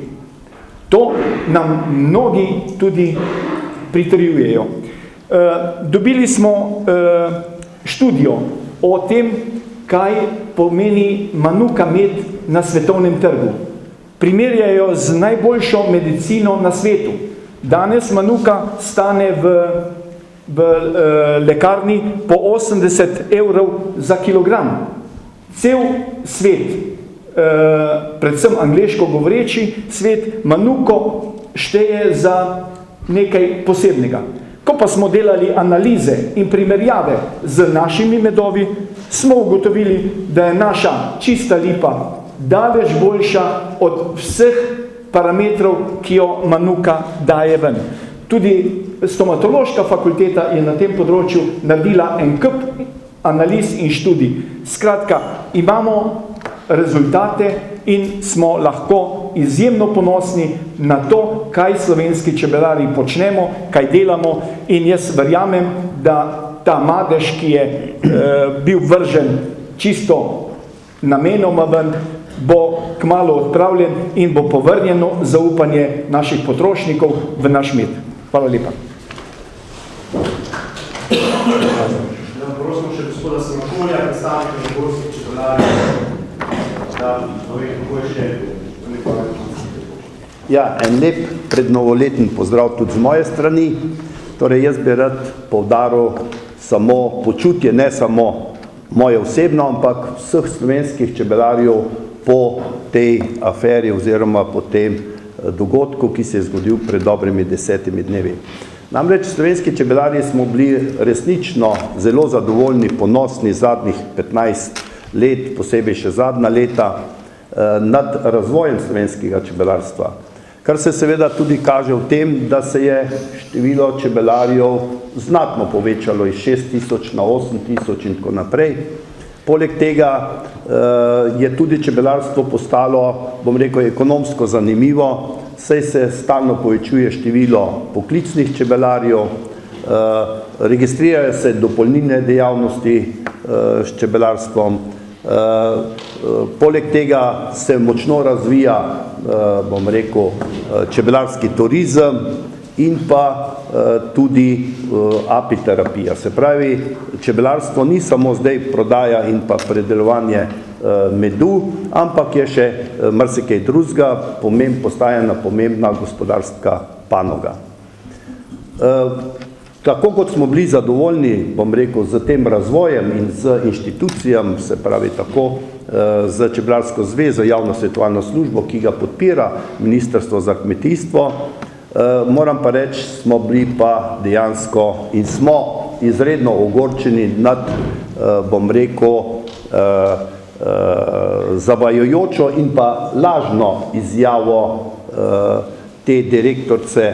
To nam mnogi tudi pritrjujejo. Dobili smo študijo o tem, kaj pomeni manuka med na svetovnem trgu. Primerjajo z najboljšo medicino na svetu. Danes manuka stane v lekarni po 80 evrov za kilogram. Cel svet, predvsem angleško govoreči svet, manuko šteje za nekaj posebnega. Ko pa smo delali analize in primerjave z našimi medovi, smo ugotovili, da je naša čista lipa daleč boljša od vseh parametrov, ki jo manuka daje ven. Tudi stomatološka fakulteta je na tem področju naredila en kup analiz in študij. Skratka, imamo rezultate in smo lahko izjemno ponosni na to, kaj slovenski čebelarji počnemo, kaj delamo, in jaz verjamem, da ta madež, ki je bil vržen čisto namenoma ven, bo kmalu odpravljen in bo povrnjeno zaupanje naših potrošnikov v naš med. Hvala lepa. Prosim še gospoda Semakolja, predstavnika Žegorskih čebelarjev, da pove, kako je še Ja, en lep prednovoleten pozdrav tudi z moje strani. Torej, jaz bi rad poudaril samo počutje, ne samo moje osebno, ampak vseh slovenskih čebelarjev po tej aferi oziroma po tem dogodku, ki se je zgodil pred dobrimi 10 dnevi. Namreč slovenski čebelarji smo bili resnično zelo zadovoljni, ponosni zadnjih 15 let, posebej še zadnja leta, nad razvojem slovenskega čebelarstva. Kar se seveda tudi kaže v tem, da se je število čebelarjev znatno povečalo iz 6.000 na 8.000 in tako naprej. Poleg tega je tudi čebelarstvo postalo, bom rekel, ekonomsko zanimivo, saj se stalno povečuje število poklicnih čebelarjev, registrirajo se dopolnilne dejavnosti s čebelarstvom, poleg tega se močno razvija, bom rekel, čebelarski turizem in pa tudi apiterapija. Se pravi, čebelarstvo ni samo zdaj prodaja in pa predelovanje medu, ampak je še marsikaj drugega, postajena pomembna gospodarska panoga. Tako kot smo bili zadovoljni, bom rekel, z tem razvojem in z inštitucijam, se pravi tako z Čebelarsko zvezo, javno svetovalno službo, ki ga podpira Ministrstvo za kmetijstvo, moram pa reči, smo bili pa dejansko in smo izredno ogorčeni nad, bom rekel, zavajajočo in pa lažno izjavo te direktorice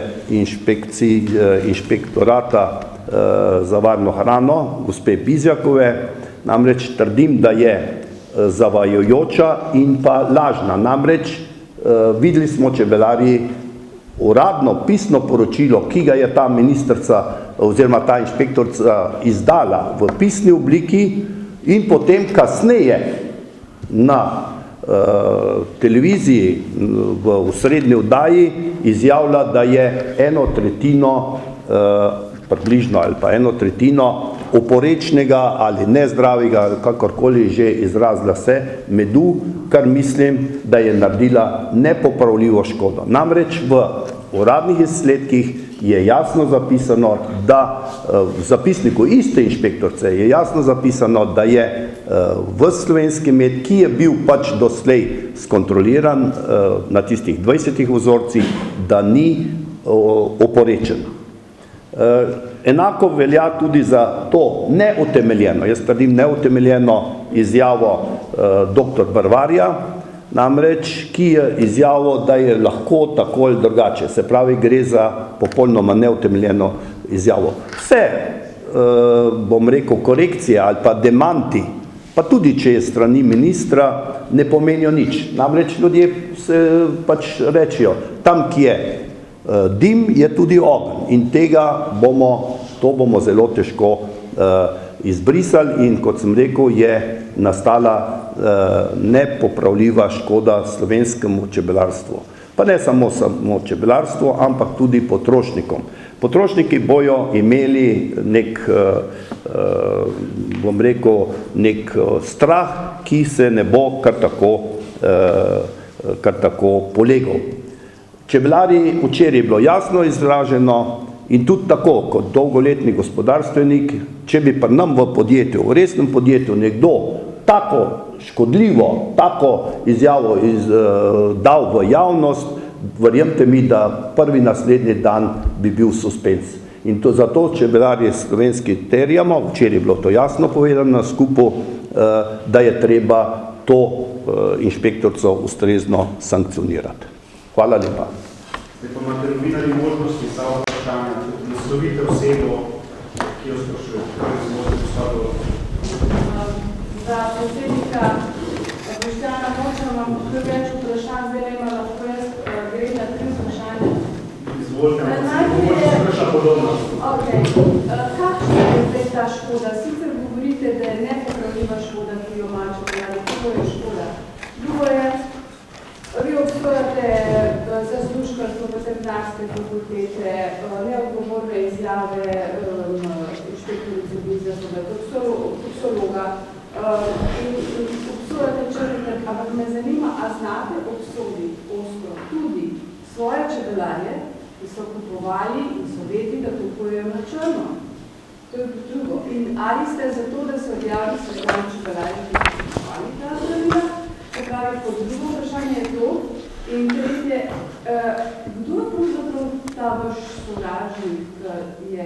inšpektorata za varno hrano, gospe Bizjakove. Namreč trdim, da je zavajajoča in pa lažna. Namreč videli smo čebelarji uradno pisno poročilo, ki ga je ta ministrica oziroma ta inšpektorica izdala v pisni obliki, in potem kasneje na televiziji v osrednji oddaji izjavlja, da je 1/3 približno ali pa 1/3 oporečnega ali nezdravega, kakorkoli že izrazila se, medu, kar mislim, da je naredila nepopravljivo škodo. Namreč v uradnih izsledkih je jasno zapisano, da v zapisniku iste inšpektorice je jasno zapisano, da je v slovenski med, ki je bil pač doslej skontroliran na tistih 20 vzorcih, da ni oporečen. Enako velja tudi za to neutemeljeno, jaz trdim neutemeljeno izjavo dr. Brvarja, namreč, ki je izjavil, da je lahko tako ali drugače. Se pravi, gre za popolnoma neutemeljeno izjavo. Vse, bom rekel, korekcije ali pa demanti, pa tudi če je strani ministra, ne pomenijo nič. Namreč ljudje se pač rečijo, tam, ki je dim, je tudi ogenj, in to bomo zelo težko izbrisali, in kot sem rekel, je nastala nepopravljiva škoda slovenskemu čebelarstvu. Pa ne samo čebelarstvo, ampak tudi potrošnikom. Potrošniki bojo imeli nek, bom rekel, nek strah, ki se ne bo kar tako polegal. Čebelari, včeraj je bilo jasno izraženo in tudi tako, kot dolgoletni gospodarstvenik, če bi pri nam v podjetju, v resnem podjetju nekdo tako škodljivo, tako izjavo dal v javnost, verjemite mi, da prvi naslednji dan bi bil suspens. In to zato čebelarji slovenski terjamo, včeraj je bilo to jasno povedano na skupu, da je treba to inšpektorco ustrezno sankcionirati. Hvala lepa. Zdaj pa imate novinarji možnosti za vprašanje, naslovite osebo, ki jo sprašujete. Za predsednika Boštjana Moča imam kar več vprašanj, zdaj ne imam lahko jaz gre na 3 vprašanja. Izvolite, mogoče se vpraša podobno. Kakšna je zdaj ta škoda? Sicer govorite, da je nepopravljiva škoda, ki jo ima čebelari. Kako je škoda? Drugo je, vi obstojate zaslužkarstvo veterinarske fakultete, neodgovorne izjave inšpektorice Bizjasove, toksologa, in obsojate črnite, ampak me zanima, a znate obsoditi ostro tudi svoje čebelarje, ki so kupovali in so vedeli, da kupujejo na črno. To je drugo. In ali ste zato, da se odjavili svetovni čebelarji, ki so kupovali ta zdravila? Se pravi, pod drugo vprašanje je to. In tretje, kdo je pravzaprav ta vaš sovražnik, ki je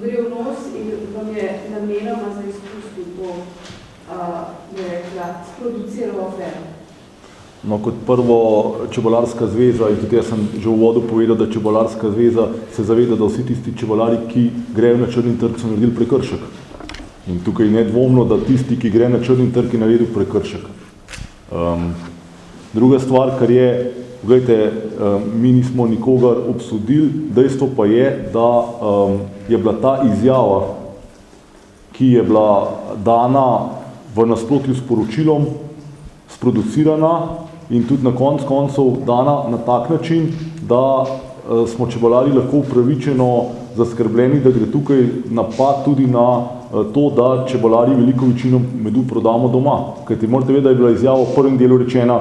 gre v nos in vam je namenoma za izpustil to, bi rekla, sproduciral afero? No, kot prvo, Čebelarska zveza, in tudi jaz sem že v uvodu povedal, da Čebelarska zveza se zaveda, da vsi tisti čebelari, ki grejo na črni trg, so naredili prekršek. In tukaj je nedvomno, da tisti, ki gre na črni trg, je naredil prekršek. Druga stvar, kar je, gledajte, mi nismo nikogar obsodili, dejstvo pa je, da je bila ta izjava, ki je bila dana v nasprotju s poročilom, sproducirana in tudi na koncev dana na tak način, da smo čebelari lahko upravičeno zaskrbljeni, da gre tukaj napad tudi na to, da čebelari veliko večino medu prodamo doma. Kajti morate vedeti, da je bila izjava v prvem delu rečena,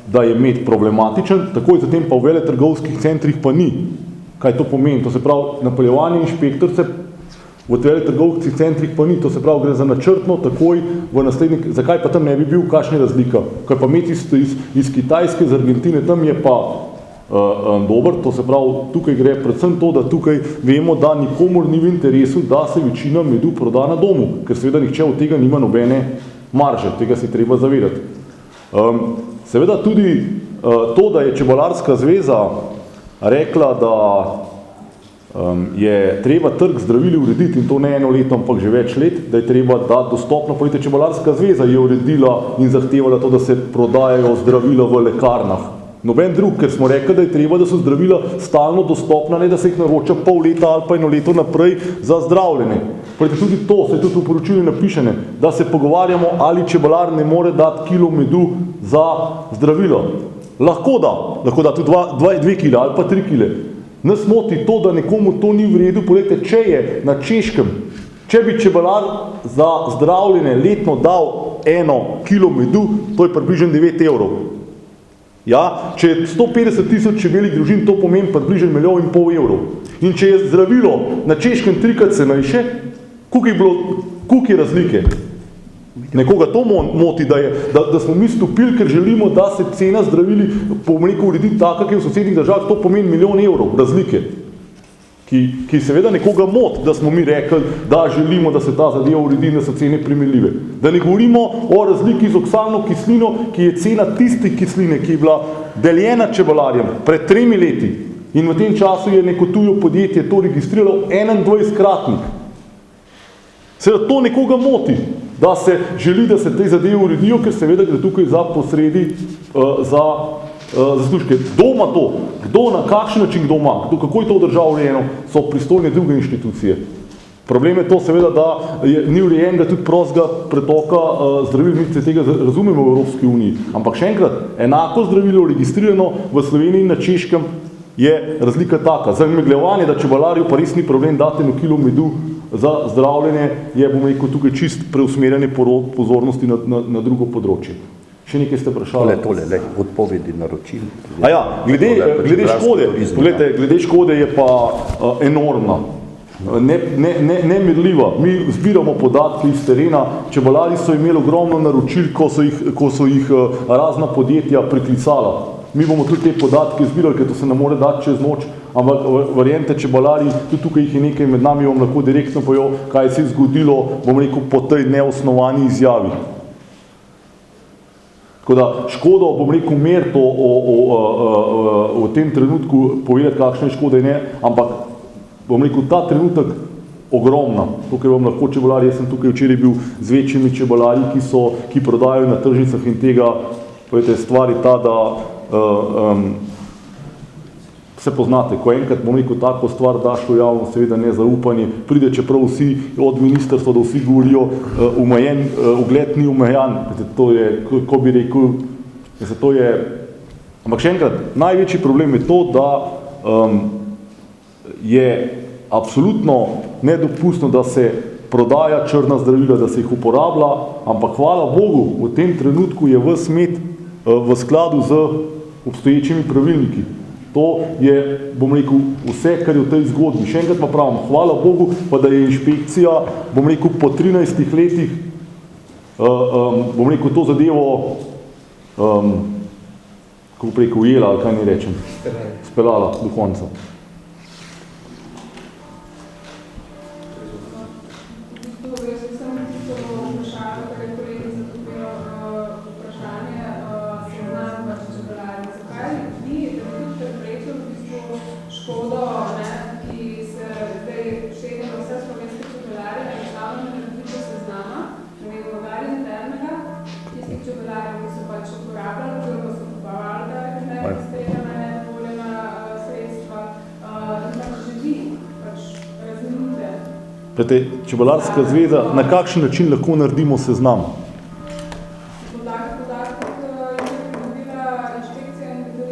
da je med problematičen, takoj zatem pa v veletrgovskih centrih pa ni. Kaj to pomeni? To se pravi, napeljevanje inšpektorce v veletrgovskih centrih pa ni. To se pravi, gre za načrtno, takoj v naslednjih, zakaj pa tam ne bi bil, kakšna je razlika? Kaj pa med iz Kitajske, z Argentine, tam je pa dober, to se pravi, tukaj gre predvsem to, da tukaj vemo, da nikomor ni v interesu, da se večina medu proda na domu, ker seveda nihče od tega nima nobene marže, tega si treba zavedati. Seveda tudi to, da je Čebelarska zveza rekla, da je treba trg zdravili urediti in to ne eno leto, ampak že več let, da je treba dati dostopno, povedite, Čebelarska zveza je uredila in zahtevala to, da se prodajajo zdravila v lekarnah. Noben drug, ker smo rekli, da je treba, da so zdravila stalno dostopna, ne da se jih naroča pol leta ali pa eno leto naprej za zdravljenje. Povedite, tudi to, se je tudi v poročilu napišene, da se pogovarjamo, ali čebelar ne more dati kilo medu za zdravilo. Lahko da tudi 2 kile ali pa 3 kile. Nas moti to, da nekomu to ni v redu. Povedite, če je na Češkem, če bi čebelar za zdravljenje letno dal 1 kilo medu, to je približno 9 evrov. Ja, če je 150 000 čebeljih družin, to pomeni približno 1,5 milijona evrov. In če je zdravilo na Češkem 3-krat cenejše, koliko je razlike? Nekoga to moti, da smo mi stopili, ker želimo, da se cena zdravili uredi taka, ki je v sosednjih državah, to pomeni 1 milijon evrov razlike. Ki seveda nekoga moti, da smo mi rekli, da želimo, da se ta zadeva uredi in da so cene primerljive. Da ne govorimo o razliki z oksalno kislino, ki je cena tiste kisline, ki je bila deljena čebelarjem pred 3 leti. In v tem času je neko tujo podjetje to registriralo 21-kratnik. Seveda to nekoga moti, da se želi, da se te zadeve uredijo, ker seveda gre tukaj za posredi za zaslužke. Kdo ima to? Kdo, na kakšen način kdo ima? Kako je to v državi urejeno? So pristojne druge inštitucije. Problem je to seveda, da ni urejenega tudi prostega pretoka zdravil, mi se tega razumemo v Evropski uniji. Ampak še enkrat, enako zdravilo registrirano v Sloveniji in na Češkem je razlika taka. Za megljevanje, da čebelarju pa res ni problem dati 1 kilo medu za zdravljenje, je, bom rekel, tukaj čist preusmerjanje pozornosti na drugo področje. Še nekaj ste vprašali? Tole, odpovedi naročil. Glede škode je pa enormna. Nemerljiva. Mi zbiramo podatke iz terena, čebelari so imeli ogromno naročil, ko so jih razna podjetja priklicala. Mi bomo tudi te podatke zbirali, ker to se ne more dati čez noč, ampak verjemite, čebelari, tudi tukaj jih je nekaj med nami, vam lahko direktno pojo, kaj se je zgodilo, bom rekel, po tej neosnovani izjavi. Tako da škodo, bom rekel, merito v tem trenutku povedati, kakšna je škoda in ne, ampak bom rekel, ta trenutek ogromna. To, ker vam lahko čebelari, jaz sem tukaj včeraj bil z večjimi čebelari, ki prodajajo na tržnicah in tega, povedete, stvar je ta, da se poznate, ko enkrat, bom rekel, tako stvar daš v javnost, seveda nezaupanje, pride, čeprav vsi od ministrstva, da vsi govorijo, ugled ni omejan, to je, ko bi rekel, to je, ampak še enkrat, največji problem je to, da je absolutno nedopustno, da se prodaja črna zdravila, da se jih uporablja, ampak hvala Bogu, v tem trenutku je ves med v skladu z obstoječimi pravilniki. To je, bom rekel, vse, kar je v tej zgodbi. Še enkrat pa pravim, hvala Bogu, pa da je inšpekcija, bom rekel, po 13 letih, bom rekel, to zadevo, kako preko ujela, ali kaj ne rečem, speljala do konca. Čebelarska zveza, na kakšen način lahko naredimo seznam?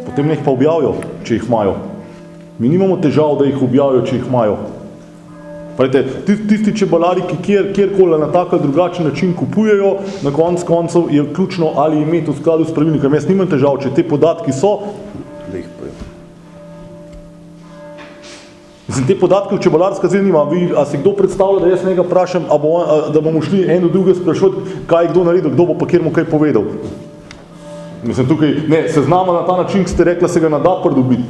Potem jih pa objavijo, če jih imajo. Mi nimamo težav, da jih objavijo, če jih imajo. Tisti čebelari, ki kjerkoli na tak ali drugačen način kupujejo, na koncev je ključno, ali imeti v skladu s pravilnikom. Jaz nimam težav, če te podatki so. Te podatke v čebelarska zveza nima. A si kdo predstavlja, da jaz njega vprašam, da bomo šli en do druge sprašati, kaj je kdo naredil, kdo bo pa kjer mu kaj povedal. Mislim, tukaj, ne, seznama na ta način, ki ste rekla, se ga ne da pridobiti.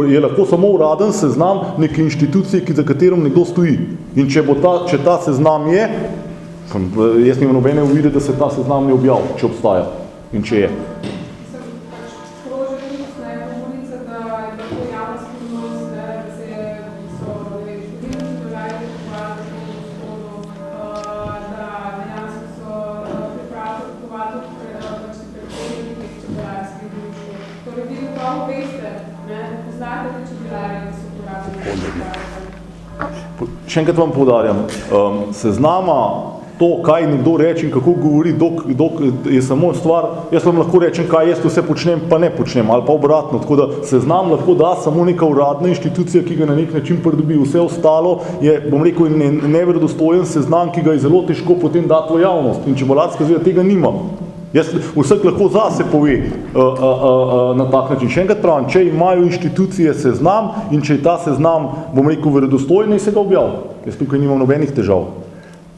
Je lahko samo uraden seznam neke inštitucije, za katerom nekdo stoji. In če ta seznam je, jaz nimam nobene uvide, da se ta seznam ne objavi, če obstaja in če je. Še enkrat vam poudarjam, seznama to, kaj nekdo reče in kako govori, dok je samo stvar, jaz vam lahko rečem, kaj jaz vse počnem, pa ne počnem, ali pa obratno, tako da seznam lahko da samo neka uradna inštitucija, ki ga na nek način pridobi. Vse ostalo je, bom rekel, neverodostojen seznam, ki ga je zelo težko potem dati v javnost in Čebelarska zveza tega nima. Vsak lahko zase pove na tak način. Še enkrat pravim, če imajo inštitucije seznam in če je ta seznam, bom rekel, verodostojen, naj se ga objavi. Jaz tukaj nimam nobenih težav.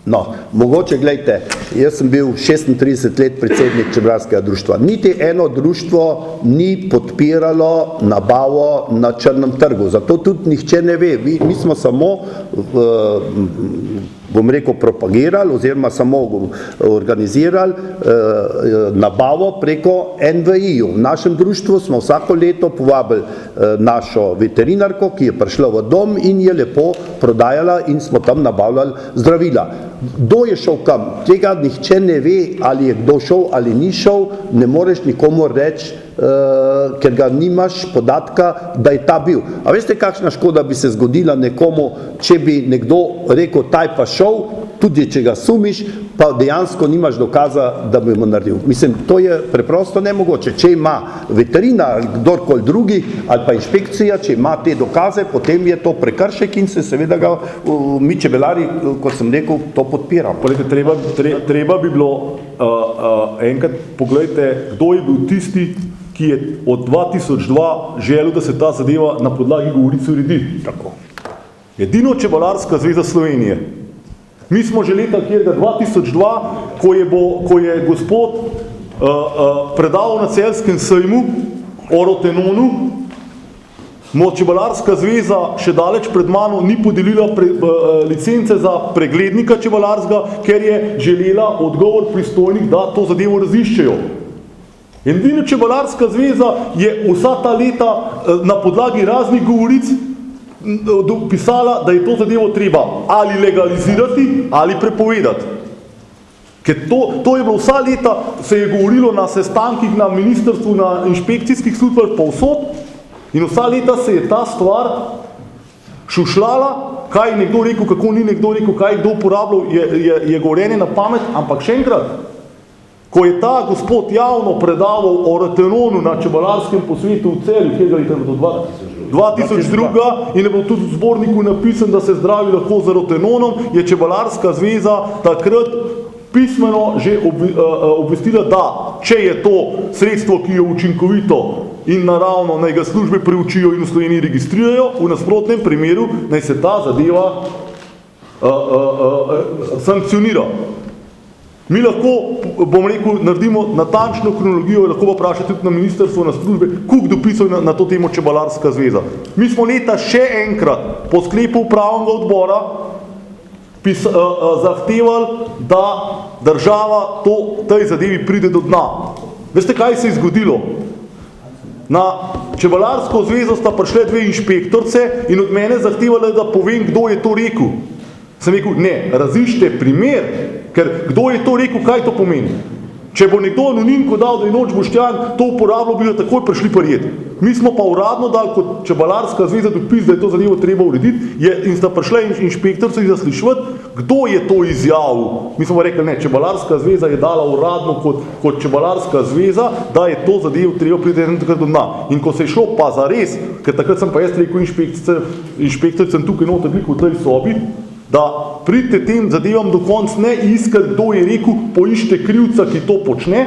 No, mogoče, gledajte, jaz sem bil 36 let predsednik Čebelarskega društva. Niti eno društvo ni podpiralo nabavo na črnem trgu. Zato tudi nihče ne ve. Mi smo samo, bom rekel, propagirali oziroma samo organizirali nabavo preko NVI-ju. V našem društvu smo vsako leto povabili našo veterinarko, ki je prišla v dom in je lepo prodajala in smo tam nabavljali zdravila. Kdo je šel kam? Tega nihče ne ve, ali je kdo šel ali ni šel, ne moreš nikomu reči, ker ga nimaš podatka, da je ta bil. A veste, kakšna škoda bi se zgodila nekomu, če bi nekdo rekel, taj pa šel, tudi če ga sumiš, pa dejansko nimaš dokaza, da bi mu naredil. Mislim, to je preprosto nemogoče. Če ima veterina ali kdorkoli drugi, ali pa inšpekcija, če ima te dokaze, potem je to prekršek in se seveda ga mi čebelari, kot sem rekel, to podpiramo. Treba bi bilo enkrat pogledajte, kdo je bil tisti, ki je od 2002 želel, da se ta zadeva na podlagi govorice uredi. Tako. Edino Čebelarska zveza Slovenije. Mi smo že leta 2002, ko je gospod predaval na Celjskem sejmu o rotenonu, mu Čebelarska zveza še daleč pred mano ni podelila licence za preglednika čebelarskega, ker je želela odgovor pristojnih, da to zadevo raziščejo. Edino Čebelarska zveza je vsa ta leta na podlagi raznih govoric pisala, da je to zadevo treba ali legalizirati ali prepovedati. Ker to je bilo vsa leta, se je govorilo na sestankih na ministrstvu, na inšpekcijskih službah povsod in vsa leta se je ta stvar šušljala, kaj je nekdo rekel, kako ni nekdo rekel, kaj je kdo uporabljal, je govorjenje na pamet, ampak še enkrat, ko je ta gospod javno predaval o rotenonu na čebelarskem posvetu v Celju, kjer ga je to 2002 in je bilo tudi v zborniku napisan, da se zdravi lahko z rotenonom, je Čebelarska zveza takrat pismeno že obvestila, da če je to sredstvo, ki je učinkovito in naravno, naj ga službe preučijo in v Sloveniji registrirajo, v nasprotnem primeru naj se ta zadeva sankcionira. Mi lahko, bom rekel, naredimo natančno kronologijo, lahko pa vprašati tudi na ministrstvo, na službe, koliko dopisov na to temo Čebelarska zveza. Mi smo leta še enkrat po sklepu upravnega odbora zahtevali, da država tej zadevi pride do dna. Veste, kaj se je zgodilo? Na Čebelarsko zvezo sta prišle dve inšpektorce in od mene zahtevali, da povem, kdo je to rekel. Sem rekel, ne, raziščite primer, ker kdo je to rekel, kaj to pomeni. Če bo nekdo anonimko dal, da je Noč Boštjan to uporabljal, bi ga takoj prišli prijeti. Mi smo pa uradno dali kot Čebelarska zveza dopis, da je to zadevo treba urediti in sta prišla inšpektorci zaslišati, kdo je to izjavil. Mi smo rekli, ne, Čebelarska zveza je dala uradno kot Čebelarska zveza, da je to zadevo treba priti takrat do dna. In ko se je šlo pa za res, ker takrat sem pa jaz rekel inšpektorcem tukaj noter v tej sobi, da pridite tem zadevam do konca, ne iskati, kdo je rekel, poiščite krivca, ki to počne,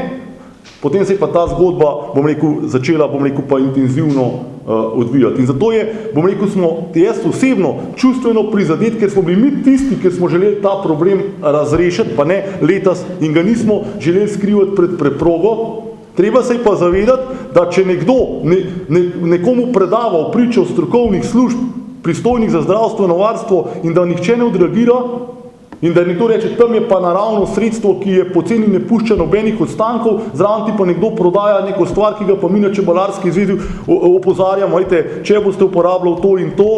potem se je pa ta zgodba, bom rekel, začela, bom rekel, pa intenzivno odvijati. In zato je, bom rekel, smo jaz osebno čustveno prizadet, ker smo bili mi tisti, ker smo želeli ta problem razrešiti, pa ne letos, in ga nismo želeli skrivati pred preprogo. Treba se pa zavedati, da če nekdo nekomu predava v pričo strokovnih služb, pristojnih za zdravstveno varstvo in da nihče ne odreagira in da nekdo reče, tam je pa naravno sredstvo, ki je poceni ne pušča nobenih ostankov, zraven ti pa nekdo prodaja neko stvar, ki ga pa mi na Čebelarski zvezi opozarjamo, če boste uporabljali to in to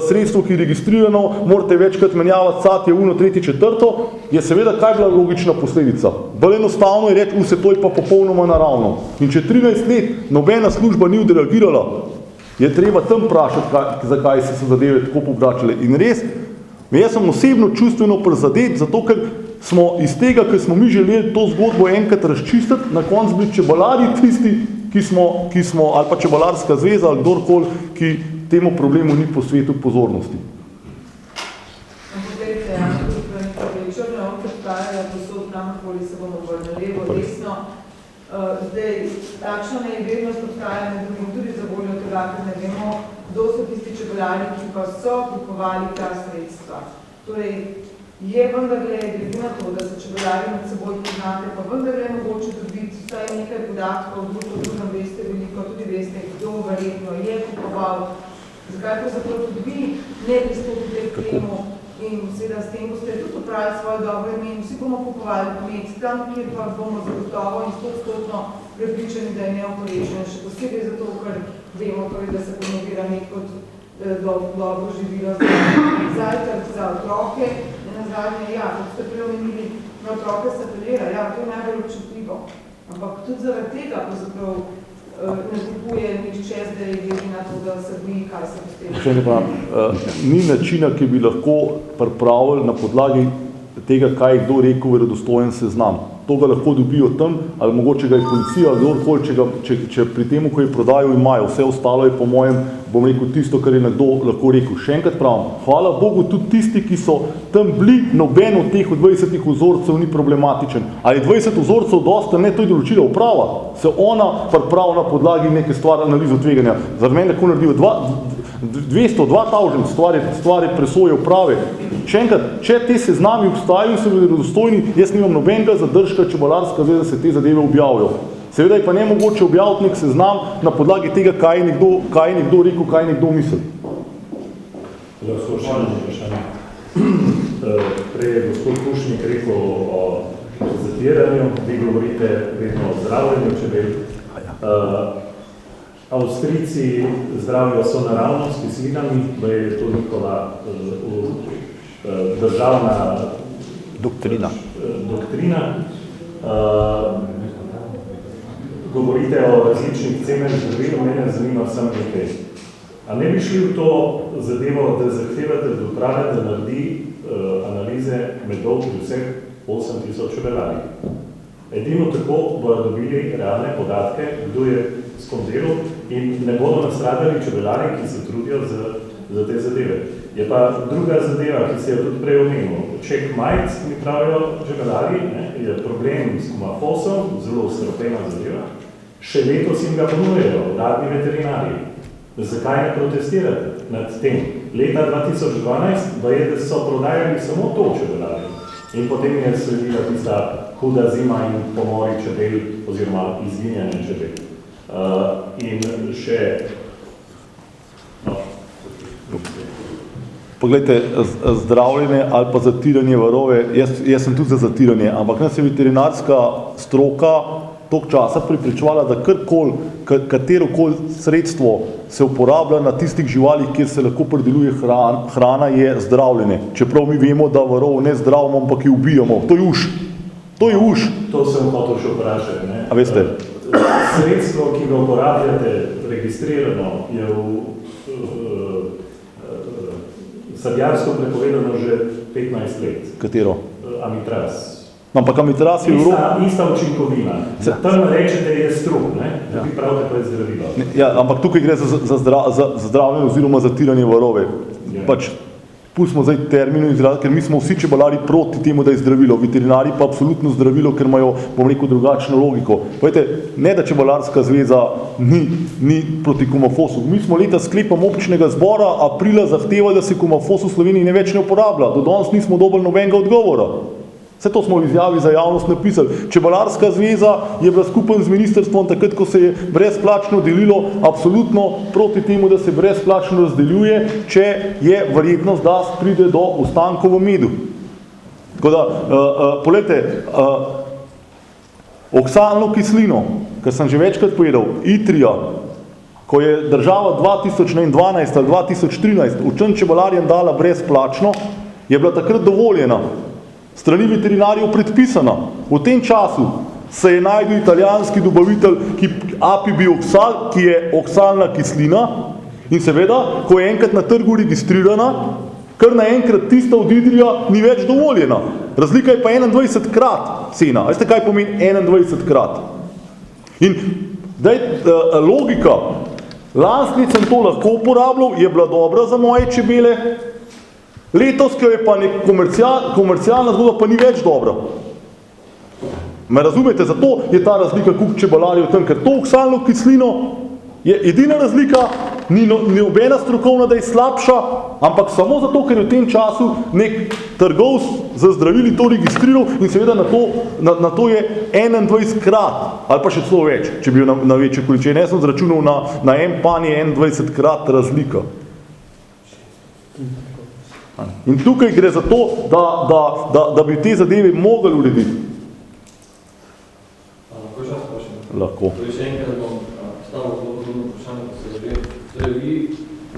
sredstvo, ki je registrirano, morate večkrat menjavati cat, je 1, 3, 4, je seveda kaj bila logična posledica. Bolj enostavno je reči, vse to je pa popolnoma naravno. In če 13 let nobena služba ni odreagirala, je treba tam vprašati, zakaj se zadeve tako povračale. In res, jaz sem osebno čustveno prizadet, zato ker smo iz tega, ker smo mi želeli to zgodbo enkrat razčistiti, na koncu bili čebelari tisti, ki smo, ali pa Čebelarska zveza, ali kdorkoli, ki temu problemu ni posvetil pozornosti. Črne ovce vstajajo posod, kamorkoli se bomo vrnili, levo, desno. Zdaj, takšna nevednost obstaja med drugim tudi za voljo tega, ker ne vemo, kdo so tisti čebelari, ki pa so kupovali ta sredstva. Torej, je vendarle, glede na to, da se čebelari med seboj poznate, pa vendarle mogoče dobiti vsaj nekaj podatkov, drugom veste veliko, tudi veste, kdo verjetno je kupoval, zakaj pa zato tudi vi ne pristopite k temu in seveda s tem boste tudi upravili svoje dobro ime in vsi bomo kupovali kmet tam, kjer pa bomo zagotovo in 100% prepričani, da je neoporečen, še posebej zato, ker vemo, torej, da se promovira nek kot dobro živilo zajtrk za otroke in na zadnje, ja, kot ste preomenili, na otroke se apelira, ja, to je najbolj občutljivo, ampak tudi zaradi tega, pravzaprav, ne kupuje nihče zdaj glede na to, da se boji, kaj se bo s tem. Ni načina, ki bi lahko pripravili na podlagi tega, kaj je kdo rekel, verodostojen seznam. To ga lahko dobijo tam, ali mogoče ga je policija, kdorkoli, če pri temu, ko je prodajo, imajo. Vse ostalo je po mojem, bom rekel, tisto, kar je nekdo lahko rekel. Še enkrat pravim, hvala Bogu, tudi tisti, ki so tam bili, noben od teh 20 vzorcev ni problematičen. Ali je 20 vzorcev dosta, ne, to je določila uprava. Se ona pripravi na podlagi neke stvari analizo tveganja. Zaradi meni lahko naredijo 200, 2000 stvari presoje uprave. Še enkrat, če te seznami obstajajo in so verodostojni, jaz nimam nobenega zadržka, Čebelarska zveza se te zadeve objavijo. Seveda je pa nemogoče objaviti nek seznam na podlagi tega, kaj je nekdo rekel, kaj je nekdo mislil. Prej je gospod Pušnik rekel o zatiranju, vi govorite vedno o zdravljenju čebel. Avstrijci zdravijo so naravno s kislinami, da je to njihova državna doktrina. Govorite o različnih cenah zdravil, mene zanima samo nekaj. A ne bi šli v to zadevo, da zahtevate od uprave, da naredi analize medov pri vseh 8000 čebelarjih? Edino tako bodo dobili realne podatke, kdo je s kom delal in ne bodo nastradali čebelarji, ki se trudijo za te zadeve. Je pa druga zadeva, ki se je tudi prej omenil. Check mites, mi pravijo čebelarji, je problem s komafosom, zelo stropena zadeva. Še letos jim ga ponujejo, uradni veterinarji. Zakaj ne protestirate nad tem? Leta 2012 pa je, da so prodajali samo to čebelarji. In potem je sledila tista huda zima in pomori čebel oziroma izginjanje čebel. In še... Poglejte, zdravljenje ali pa zatiranje varove, jaz sem tudi za zatiranje, ampak nas je veterinarska stroka toliko časa prepričevala, da katerokoli sredstvo se uporablja na tistih živalih, kjer se lahko predeluje hrana, je zdravljenje. Čeprav mi vemo, da varov ne zdravimo, ampak jih ubijamo. To je uš. To je uš. To sem hotel še vprašati, ne? A veste? Sredstvo, ki ga uporabljate, registrirano, je sadjarsko prepovedano že 15 let. Katero? Amitraz. Ampak amitraz je v Evropi... Ista učinkovina. Tam rečete, je strup, ne? Da vi pravite, pa je zdravilo. Ja, ampak tukaj gre za zdravljenje oziroma zatiranje varove. Pač, pustimo zdaj terminu izraz, ker mi smo vsi čebelarji proti temu, da je zdravilo. Veterinari pa absolutno zdravilo, ker imajo, bom rekel, drugačno logiko. Povejte, ne da Čebelarska zveza ni proti komafosu. Mi smo leta sklepom občnega zbora aprila zahtevali, da se komafos v Sloveniji ne več ne uporablja. Do danes nismo dobili nobenega odgovora. Vse to smo v izjavi za javnost napisali. Čebelarska zveza je bila skupaj z ministrstvom takrat, ko se je brezplačno delilo, absolutno proti temu, da se brezplačno razdeljuje, če je verjetnost, da pride do ostankov v medu. Tako da, poglejte, oksalno kislino, kar sem že večkrat povedal, Idrija, ko je država 2012 ali 2013 učen čebelarjem dala brezplačno, je bila takrat dovoljena. Strani veterinarjev predpisana. V tem času se je najdel italijanski dobavitelj apibioksal, ki je oksalna kislina in seveda, ko je enkrat na trgu registrirana, kar naenkrat tista od Idrija ni več dovoljena. Razlika je pa 21-krat cena. Veste, kaj pomeni 21-krat? In logika, lanskrat sem to lahko uporabljal, je bila dobra za moje čebele, letos, ko je pa nek komercialna zgodba, pa ni več dobra. Me razumete? Zato je ta razlika kup čebelarjev tam, ker to oksalno kislino je edina razlika, ni nobena strokovna, da je slabša, ampak samo zato, ker je v tem času nek trgovc za zdravili to registriral in seveda na to je 21-krat, ali pa še celo več, če bi bil na večje količine. Jaz sem zračunal na en pan je 21-krat razlika. In tukaj gre za to, da bi te zadeve mogli urediti. Lahko. Še enkrat bom stavil zelo podobno vprašanje, ko se zadeve. Torej, vi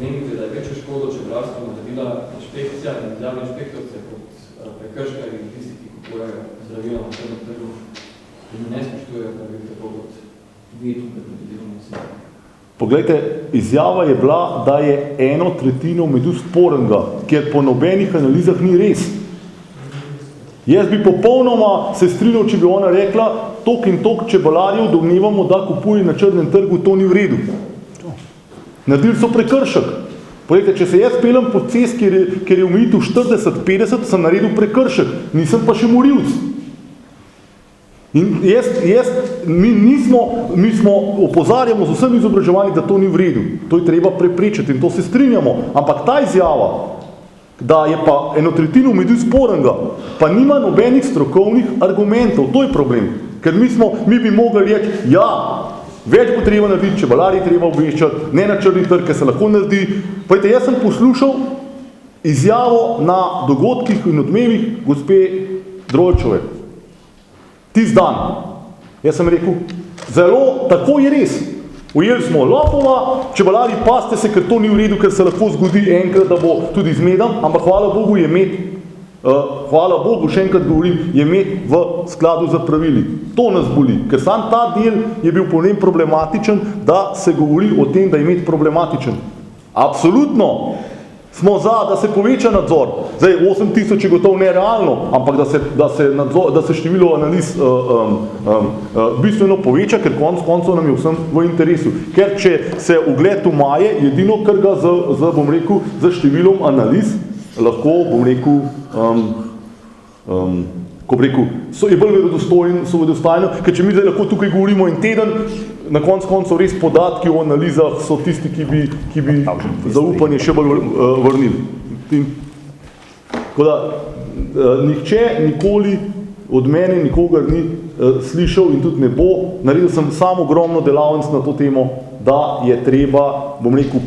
menite, da je večjo škodo čebelarstvo naredila inšpekcija in izjavne inšpektorce kot prekrška in tisti, ki kupujejo zdravila na tem trgu in ne spoštujejo pravil tako kot vi tukaj predvidevamo vsi? Poglejte, izjava je bila, da je 1/3 medu sporenega, ker po nobenih analizah ni res. Jaz bi popolnoma se strinjal, če bi ona rekla, tok in tok čebelarjev domnevamo, da kupuje na črnem trgu, to ni v redu. Naredili so prekršek. Poglejte, če se jaz pelem po cesti, ker je omejitev 40-50, sem naredil prekršek, nisem pa še morilc. In mi smo opozarjamo z vsemi izobraževanji, da to ni v redu. To je treba preprečiti in to se strinjamo. Ampak ta izjava, da je pa 1/3 medu sporenega, pa nima nobenih strokovnih argumentov. To je problem. Ker mi bi mogli reči, ja, več bo treba narediti, čebelarji treba obveščati, ne na črni trg, ker se lahko naredi. Pojte, jaz sem poslušal izjavo na dogodkih in odmevih gospe Drolčove. Tisti dan. Jaz sem rekel, zelo, tako je res. Ujeli smo lopova, čebelarji, pazite se, ker to ni v redu, ker se lahko zgodi enkrat, da bo tudi zmeden, ampak hvala Bogu je med, hvala Bogu, še enkrat govorim, je med v skladu z pravili. To nas boli, ker sam ta del je bil po njem problematičen, da se govori o tem, da je med problematičen. Absolutno smo za, da se poveča nadzor. Zdaj, 8000 je gotovo nerealno, ampak da se število analiz bistveno poveča, ker koncev nam je vsem v interesu. Ker če se ugled umaje, edino, kar ga z številom analiz, lahko, je bolj verodostojno, ker če mi zdaj lahko tukaj govorimo en teden, na koncu res podatki o analizah so tisti, ki bi zaupanje še bolj vrnili. Tako da, nihče nikoli od mene nikogar ni slišal in tudi ne bo. Naredil sem samo ogromno delavnic na to temo, da je treba,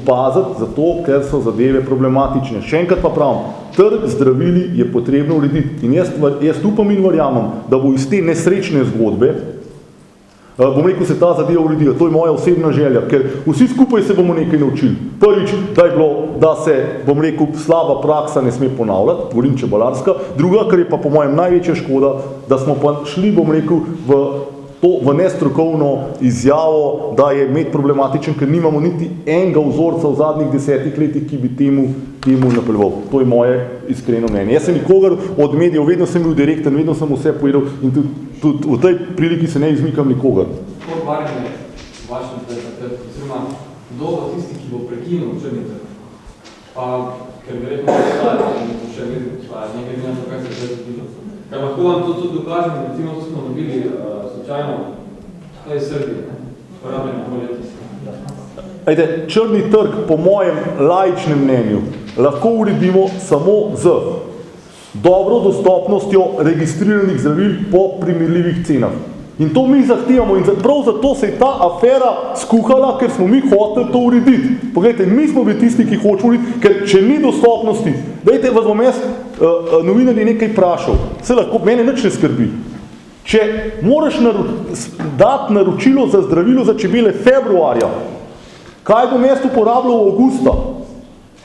paziti, zato, ker so zadeve problematične. Še enkrat pa pravim, trg zdravili je potrebno urediti. In jaz upam in verjamem, da bo iz te nesrečne zgodbe, se ta zadeva uredila. To je moja osebna želja, ker vsi skupaj se bomo nekaj naučili. Prvič, da se, slaba praksa ne sme ponavljati, govorim čebelarska. Druga, kar je pa po mojem največja škoda, da smo pa šli, v nestrokovno izjavo, da je med problematičen, ker nimamo niti enega vzorca v zadnjih 10 letih, ki bi temu napeljeval. To je moje iskreno mnenje. Jaz sem nikogar od medijev, vedno sem bil direkten, vedno sem vse povedal in tudi v tej priliki se ne izmikam nikogar. Kot varjanje vašem trg, oziroma kdo bo tisti, ki bo prekinil črni trg? Pa, ker verjetno še nekaj dni na to, kaj se je zgodilo. Ker lahko vam to tudi dokažem, recimo, to smo dobili slučajno, to je Srbija, porabljeno poletje. Črni trg, po mojem laičnem mnenju, lahko uredimo samo z dobro dostopnostjo registriranih zdravil po primerljivih cenah. In to mi zahtevamo in prav zato se je ta afera skuhala, ker smo mi hoteli to urediti. Poglejte, mi smo bili tisti, ki hočemo urediti, ker če ni dostopnosti, vas bom jaz novinarji nekaj vprašal, se lahko, mene nič ne skrbi. Če moraš dati naročilo za zdravilo za čebele februarja, kaj bom jaz uporabljal v avgusta?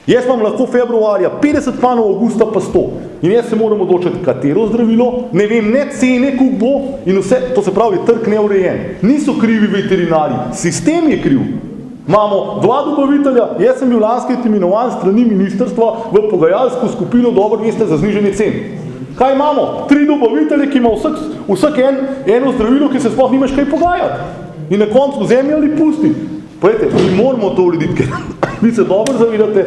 Jaz imam lahko februarja 50 fanov, avgusta pa 100. In jaz se moram odločiti, katero zdravilo, ne vem, ne cene, koliko bo in vse, to se pravi, trg neurejen. Niso krivi veterinari, sistem je kriv. Imamo 2 dobavitelja, jaz sem bil lansko imenovan strani ministrstva v pogajalsko skupino, dobro veste, za znižanje cen. Kaj imamo? 3 dobavitelje, ki ima vsak eno zdravilo, ki se sploh nimaš kaj pogajati. In na koncu vzemi ali pusti. Poglejte, mi moramo to urediti, ker vi se dobro zavedate,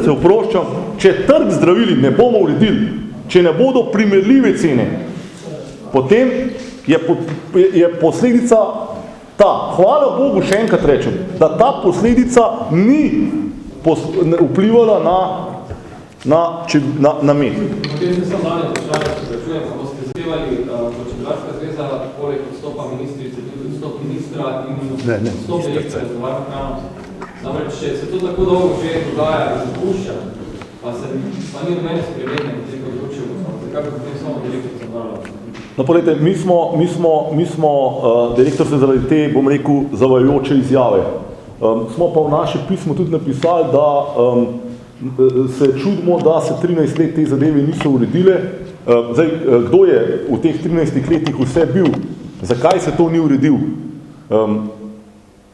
se oproščam, če trg zdravili ne bomo uredili, če ne bodo primerljive cene, potem je posledica ta, hvala Bogu, še enkrat rečem, da ta posledica ni vplivala na med. Potem se sem danes vprašanje, se začujem, pa boste zahtevali, kot Čebelarska zveza, poleg odstopa ministrice, tudi odstop ministra in odstop direktorja za varno hrano. Namreč, če se to tako dolgo že dogaja in zapušča, pa ni domeni spremenjen v tem področju, zakaj pa potem samo direktor za varno? No, poglejte, mi smo direktor se zaradi te, zavajajoče izjave. Smo pa v naše pismo tudi napisali, da se čudimo, da se 13 let te zadeve niso uredile. Zdaj, kdo je v teh 13 letih vse bil? Zakaj se to ni uredil?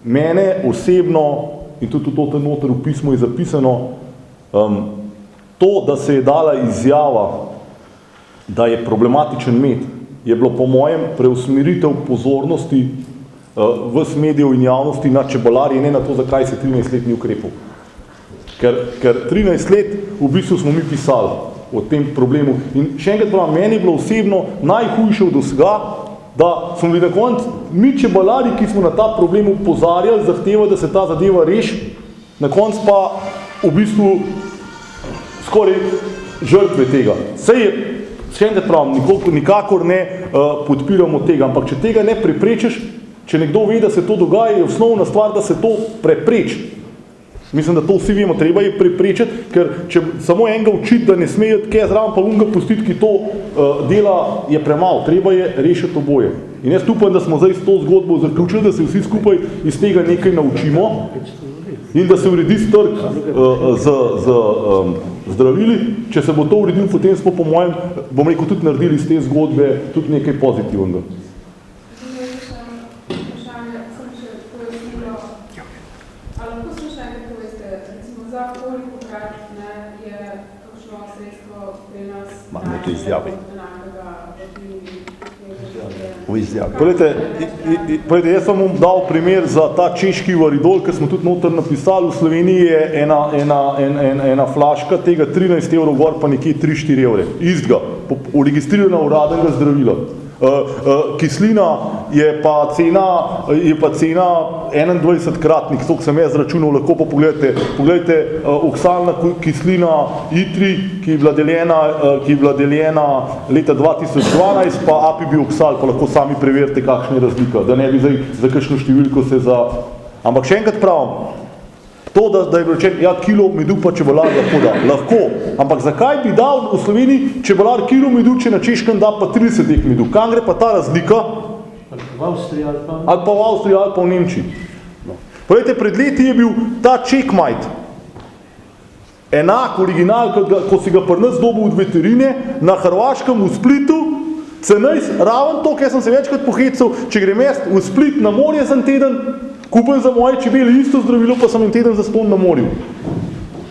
Mene osebno, in tudi to noter v pismu je zapisano, to, da se je dala izjava, da je problematičen med, je bilo po mojem preusmeritev pozornosti ves medijev in javnosti na čebelarje, ne na to, zakaj se 13 let ni ukrepal. Ker 13 let v bistvu smo mi pisali o tem problemu. In še enkrat pravim, meni je bilo osebno najhujše od vsega, da smo bili na koncu, mi čebelarji, ki smo na ta problem upozarjali, zahtevali, da se ta zadeva reši, na koncu pa v bistvu skoraj žrtve tega. Saj je, še enkrat pravim, nikakor ne podpiramo tega, ampak če tega ne preprečiš, če nekdo ve, da se to dogaja, je osnovna stvar, da se to prepreči. Mislim, da to vsi vemo, treba je preprečiti, ker če samo enega učiti, da ne sme jeti kaj zraven, pa unga pustiti, ki to dela, je premalo. Treba je rešiti oboje. In jaz upam, da smo zdaj s to zgodbo zaključili, da se vsi skupaj iz tega nekaj naučimo in da se uredi trg z zdravili. Če se bo to uredil, potem smo po mojem, bom rekel, tudi naredili iz te zgodbe tudi nekaj pozitivnega. Imate izjavi. V izjavi. Poglejte, jaz vam bom dal primer za ta češki varidol, ker smo tudi noter napisali, v Sloveniji je ena flaška tega 13 evrov gor, pa nekje 3-4 evre. Istega, registrirana uradnega zdravila. Kislina je pa cena 21-kratnik, to sem jaz računal, lahko pa pogledajte oksalna kislina ITRI, ki je bila deljena leta 2012, pa apibioksal, pa lahko sami preverite, kakšna je razlika, da ne bi zdaj za kakšno številko se za... Ampak še enkrat pravim, to, da je rečen, ja, kilo medu pa čebelar lahko da, lahko, ampak zakaj bi dal v Sloveniji čebelar kilo medu, če na Češkem da pa 30 dek medu? Kam gre pa ta razlika? Ali pa v Avstriji, ali pa v Nemčiji. Poglejte, pred leti je bil ta Checkmate, enak original, ko si ga pri nas dobil od veterine, na Hrvaškem v Splitu, cenejs, raven to, ker sem se večkrat pohecal, če grem jaz v Split na morje za teden, kupim za moje čebele isto zdravilo, pa sem en teden zastonj na morju.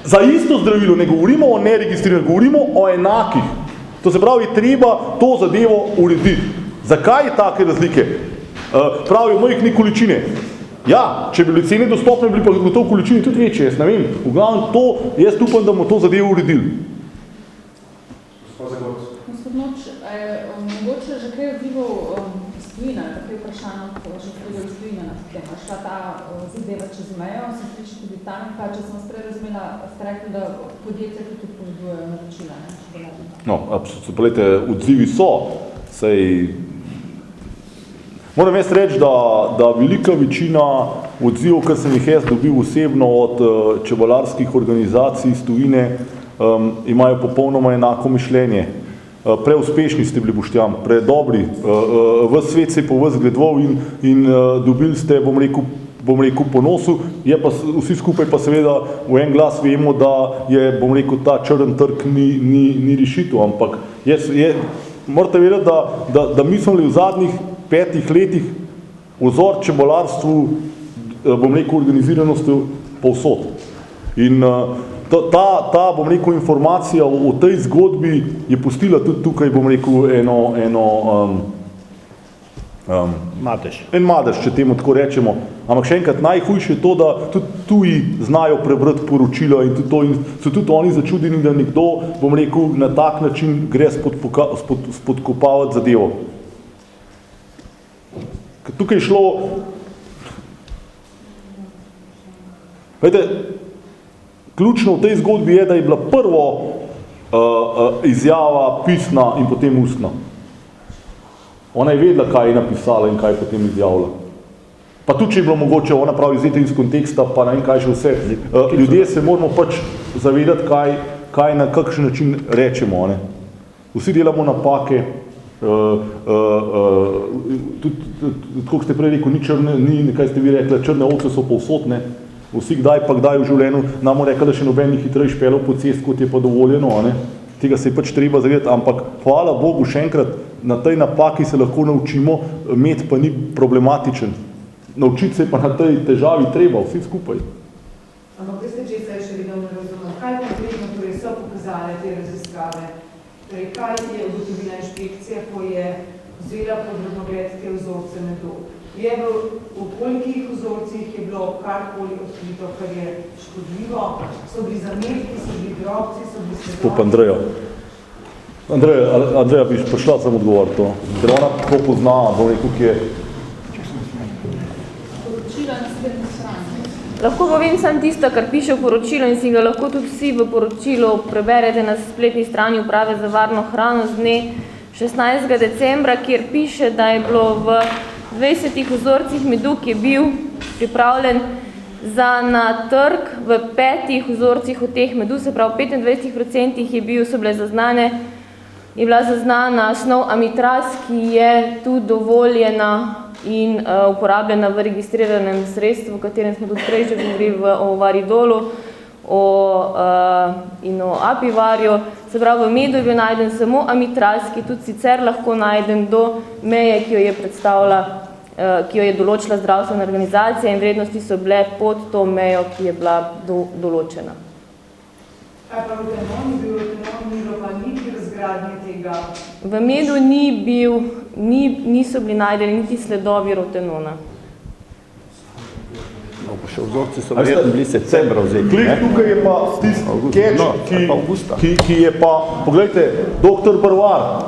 Za isto zdravilo, ne govorimo o neregistriranih, govorimo o enakih. To se pravi, treba to zadevo urediti. Zakaj je take razlike? Pravijo, majhne količine. Ja, če bi bili cene dostopne, bili pa gotovo količine tudi večje, jaz ne vem. V glavnem to, jaz upam, da bomo to zadevo uredili. Gospod Noč, mogoče že kaj odzival Stojina, tako je vprašanje, že vprašanje Stojina na tem, a šla ta zadeva čez mejo, se sliči tudi tam, pa če sem prej razumela, ste rekli, da podjetja tudi povedujejo naročila, ne? No, absolutno, odzivi so, sej... Moram jaz reči, da velika večina odzivov, kar sem jih jaz dobil osebno od čebelarskih organizacij iz tujine, imajo popolnoma enako mišljenje. Preuspešni ste bili, Boštjan, predobri, ves svet se je po vas gledoval in dobili ste, bom rekel, ponosu, pa vsi skupaj pa seveda v en glas vemo, da je, bom rekel, ta črn trg ni rešitev, ampak morate vedeti, da mi smo v zadnjih 5 letih vzor čebelarstvu, bom rekel, organiziranosti povsod. In ta, bom rekel, informacija o tej zgodbi je pustila tudi tukaj, bom rekel, en madež, če temu tako rečemo. Ampak še enkrat, najhujše je to, da tudi tuji znajo prebrati poročila in so tudi oni začudeni, da nekdo, bom rekel, na tak način gre spodkopavati zadevo. Tukaj je šlo... Ključno v tej zgodbi je, da je bila prvo izjava pisna in potem ustna. Ona je vedela, kaj je napisala in kaj je potem izjavila. Pa tudi, če je bilo mogoče, ona pravi vzeti iz konteksta, pa ne vem kaj še vse. Ljudje se moramo pač zavedati, kaj na kakšen način rečemo. Ne? Vsi delamo napake, tako ste prej rekel, ni, kaj ste vi rekli, črne ovce so povsod, ne? Vsi kdaj pa kdaj v življenju nam rekli, da še noben ni hitreje špelal po cest, kot je pa dovoljeno, ne? Tega se je pač treba zavedati, ampak hvala Bogu še enkrat, na tej napaki se lahko naučimo, med pa ni problematičen. naučiti se je pa na tej težavi treba, vsi skupaj. Ampak veste, če se še vedno ne razumem, kaj konkretno torej so pokazale te raziskave? Torej, kaj je ugotovila inšpekcija, ko je vzela pod drobnogled te vzorce medu? Je v kolikih vzorcih je bilo karkoli odkrito, kar je škodljivo? So bili zametki, so bili drobci, so bili sledovi? To pa Andreja, bi prišla sem odgovor to, ker ona tako pozna, bo rekel, ki je. Poročila na spletni strani. Lahko povem samo tisto, kar piše v poročilu in si ga lahko tudi vsi v poročilu preberete na spletni strani Uprave za varno hrano z dne 16. decembra, kjer piše, da je bilo v 20 vzorcih medu, ki je bil pripravljen za na trg, v 5 vzorcih od teh medu, se pravi 25% je bila zaznana snov amitraz, ki je tudi dovoljena in uporabljena v registriranem sredstvu, o katerem smo tudi prej že govorili o varidolu in o apivarju. Se pravi, v medu je bil najden samo amitraz, ki tudi sicer lahko najden do meje, ki jo je določila zdravstvena organizacija in vrednosti so bile pod to mejo, ki je bila določena. Kaj pa rotenon? Ni bil rotenon, ni bilo pa niti razgradnje tega? V medu niso bili najdeni niti sledovi rotenona. No, pa še vzorci so verjetno bili septembra vzeti. Tukaj je pa tisti keč, ki je pa, poglejte, doktor Barvar,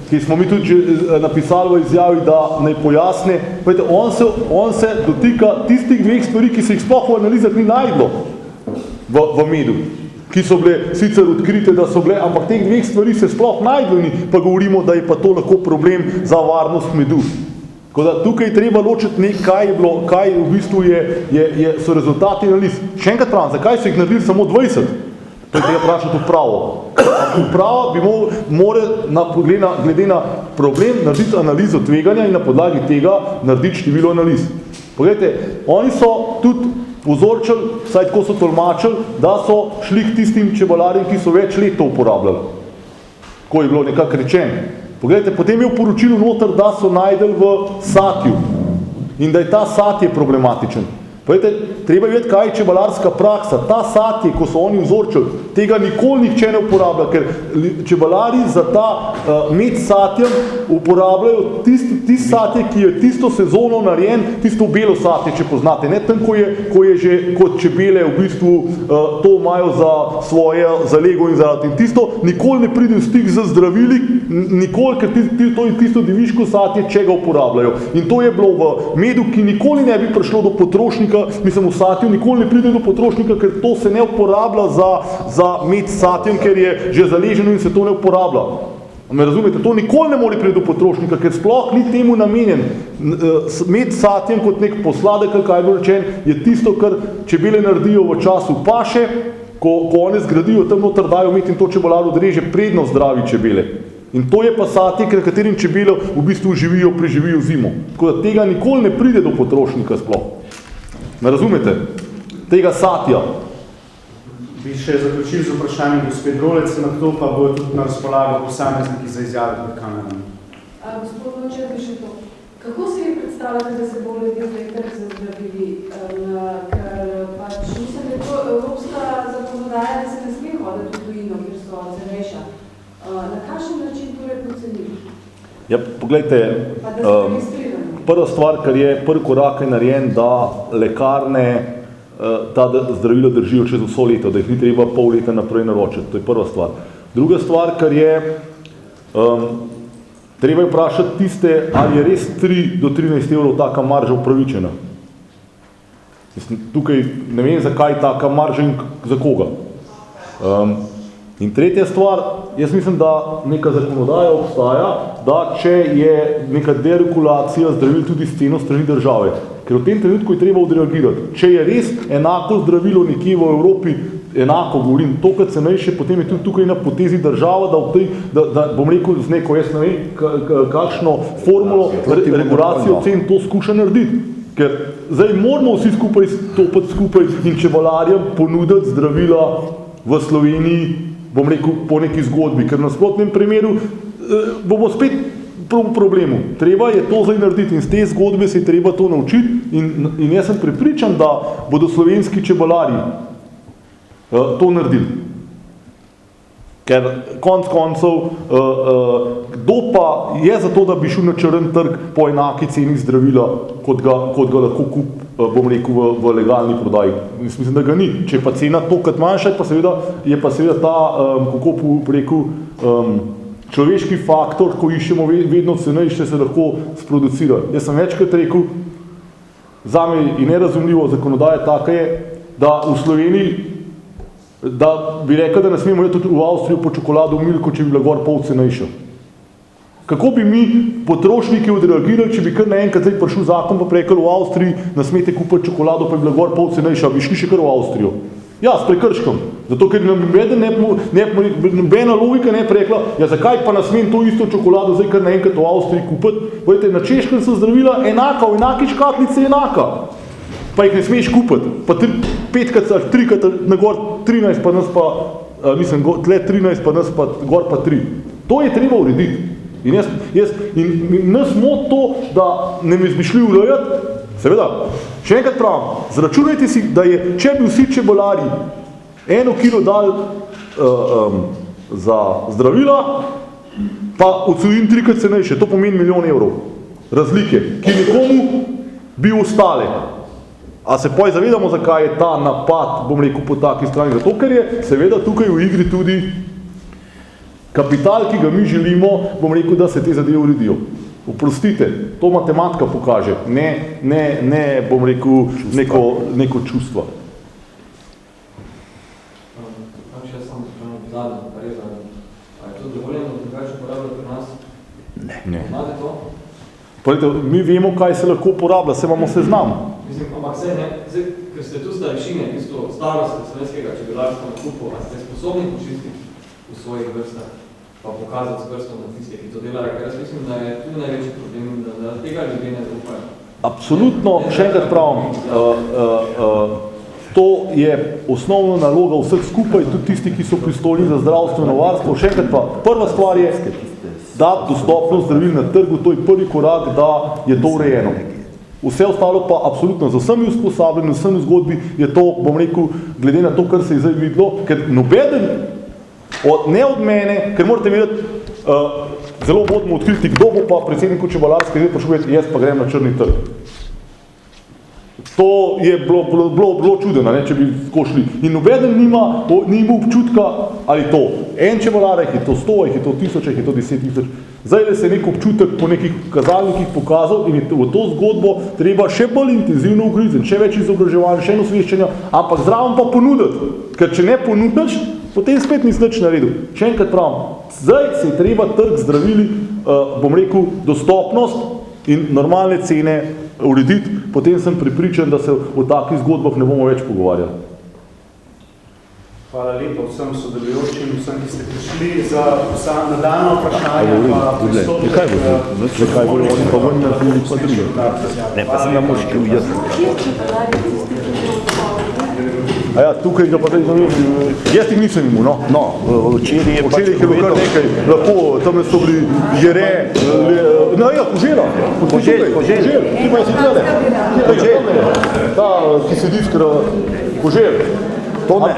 ki smo mi tudi napisali v izjavi, da naj pojasni, on se dotika tistih dveh stvari, ki se jih sploh v analizah ni najdlo v medu, ki so bile sicer odkrite, da so bile, ampak teh dveh stvari se sploh najdlo ni, pa govorimo, da je pa to lahko problem za varnost medu. Tako da tukaj je treba ločiti kaj je bilo, kaj v bistvu so rezultati analiz. Še enkrat pravim, zakaj so jih naredili samo 20? To je treba vprašati upravo. Uprava bi glede na problem narediti analizo tveganja in na podlagi tega narediti število analiz. Poglejte, oni so tudi povzorčili, vsaj tako so tolmačili, da so šli k tistim čebelarjem, ki so več let to uporabljali. Ko je bilo nekako rečeno. Poglejte, potem je v poročilu noter, da so najdeli v satju in da je ta satje problematičen. Poglejte, treba vedeti, kaj je čebelarska praksa. Ta satje, ko so oni vzorčili, tega nikoli nihče ne uporablja, ker čebelari za ta med satjem uporabljajo tisti satje, ki je tisto sezono narejen, tisto belo satje, če poznate. Ne tam, ko je že kot čebele v bistvu to imajo za svoje zalego in zaradi. In tisto nikoli ne pride v stik z zdravili, nikoli, ker to je tisto deviško satje, če ga uporabljajo. In to je bilo v medu, ki nikoli ne bi prišlo do potrošnika, mislim v satju, nikoli ne pride do potrošnika, ker to se ne uporablja za med s satjem, ker je že zaleženo in se to ne uporablja. Me razumete? To nikoli ne more priti do potrošnika, ker sploh ni temu namenjen. Med s satjem kot nek posladek, kaj je bilo rečen, je tisto, kar čebele naredijo v času paše, ko one zgradijo, tam noter dajo med in to čebelar odreže predno zdravi čebele. In to je pa satje, ker katerim čebele v bistvu preživijo zimo. Tako da tega nikoli ne pride do potrošnika sploh. Me razumete? Tega satja. Bi še zaključili z vprašanjem gospod Rolec, na to pa bo tudi na razpolago posamezniki za izjave pred kamerami. Gospod Nočer, bi še to. Kako si vi predstavljate, da se bo ljudje zdaj kar zazdravili? Ker pač mislim, da je to evropska zakonodaja, da se ne sme hoditi v tujino, ker so cenejša. Na kakšen način torej pocenili? Ja, poglejte, prva stvar, kar je prvi korak je narejen, da lekarne ta zdravilo držijo čez vso leto, da jih ni treba pol leta naprej naročiti. To je prva stvar. Druga stvar, kar je, treba je vprašati tiste, ali je res 3 do 13 evrov taka marža upravičena. Tukaj ne vem, zakaj taka marža in za koga. In tretja stvar, jaz mislim, da neka zakonodaja obstaja, da če je neka deregulacija zdravil tudi s ceno strani države, ker v tem trenutku je treba odreagirati. Če je res enako zdravilo nekje v Evropi, enako govorim, tokrat cenejše, potem je tudi tukaj na potezi država, da bom rekel z neko, jaz ne vem, kakšno formulo regulacijo cen to skuša narediti. Ker zdaj moramo vsi skupaj stopiti skupaj in čebelarjem ponuditi zdravila v Sloveniji, bom rekel, po neki zgodbi, ker na nasprotnem primeru bomo spet problemu. Treba je to zdaj narediti in z te zgodbe se je treba to naučiti in jaz sem prepričan, da bodo slovenski čebelarji to naredili. Ker konc koncev, kdo pa je za to, da bi šel na črn trg po enaki ceni zdravila, kot ga lahko bom rekel, v legalni prodaji. Mislim, da ga ni. Če je pa cena tokrat manjša, je pa seveda ta, kako bi rekel, človeški faktor, ko iščemo vedno cenejše, se lahko sproducira. Jaz sem večkrat rekel, zame je nerazumljivo, zakonodaja taka je, da v Sloveniji, da bi rekel, da ne smemo iti v Avstrijo po čokolado v Milko, če bi bila gor pol cenejša. Kako bi mi potrošniki odreagirali, če bi kar naenkrat zdaj prišel zakon pa rekel v Avstriji, ne smete kupiti čokolado, pa bi bila gor pol cenejša, bi šli še kar v Avstrijo. Ja, s prekrškom. Zato, ker nobena logika ne bi rekla, ja, zakaj pa ne smem to isto čokolado zdaj kar naenkrat v Avstriji kupiti. Vejte, na Češkem so zdravila enaka, v enaki škatlici enaka. Pa jih ne smeš kupiti, pa 5krat ali 3krat na gor 13, pa nas pa, mislim, tle 13, pa nas pa gor pa 3. To je treba urediti. In nas moti to, da ne mi izmišljiv urejati, seveda, še enkrat pravim, zračunajte si, da je, če bi vsi čebelari 1 kilo dal za zdravila, pa odsojim 3krat cenejše, to pomeni 1 milijon evrov razlike, ki nekomu bi ostale. A se poj zavedamo, zakaj je ta napad, bom rekel, po taki strani? Zato, ker je seveda tukaj v igri tudi kapital, ki ga mi želimo, bom rekel, da se te zadeve uredijo. Oprostite, to matematika pokaže, ne bom rekel, neko čustvo. Še samo zadnje, pa res zadnje. A je to dovoljeno, da drugače uporabljati pri nas? Ne. Imate to? Mi vemo, kaj se lahko uporablja, se imamo seznam. Mislim, ampak se ne, zdaj, ker ste tu starešine, v bistvu starosti slovenskega čebelarstva na kupu, a ste sposobni počistiti v svojih vrstah, pa pokazati s prstom na tiste, ki to delajo, ker jaz mislim, da je tu največji problem, da tega ljudje ne zaupajo. Absolutno, še enkrat pravim, to je osnovna naloga vseh skupaj, tudi tisti, ki so pristojni za zdravstveno varstvo. Še enkrat pa, prva stvar je, dati dostopnost zdravil na trgu, to je prvi korak, da je to urejeno. Vse ostalo pa absolutno, za vsemi usposabljenji, vsemi zgodbi je to, bom rekel, glede na to, kar se je zdaj videlo, ker nobeden, ne od mene, ker morate vedeti, zelo bodimo odkriti, kdo bo pa predsedniku čebelarske zveze prišel povedati, jaz pa grem na črni trg. To je bilo čudeno, če bi tako šli. In nobeden nima občutka, ali to en čebelar, je to 100, je to 1000, je to 10 000. Zdaj se je nek občutek po nekih kazalnikih pokazal in je v to zgodbo treba še bolj intenzivno ugrizen, še več izobraževanja, še osveščanja, ampak zraven pa ponuditi. Ker če ne ponudiš, potem spet nisi nič naredil. Še enkrat pravim, zdaj se je treba trg zdravili, bom rekel, dostopnost in normalne cene urediti, potem sem prepričan, da se o takih zgodbah ne bomo več pogovarjali. Hvala lepa vsem sodelujočim, vsem, ki ste prišli za nadaljnje vprašanje. Zakaj bojo oni pa ven naredili pa druge? Ne, pa sem nam oštil jaz. A ja, tukaj ga pa zdaj zavem, jaz jih nisem imel, no. No, včeraj je Včeraj je bilo kar nekaj, lahko, tam so bili jere, no ja, Kožela. Kožel. Ti pa si tlele. Ta, ki sedi skrat, Kožel. Tone,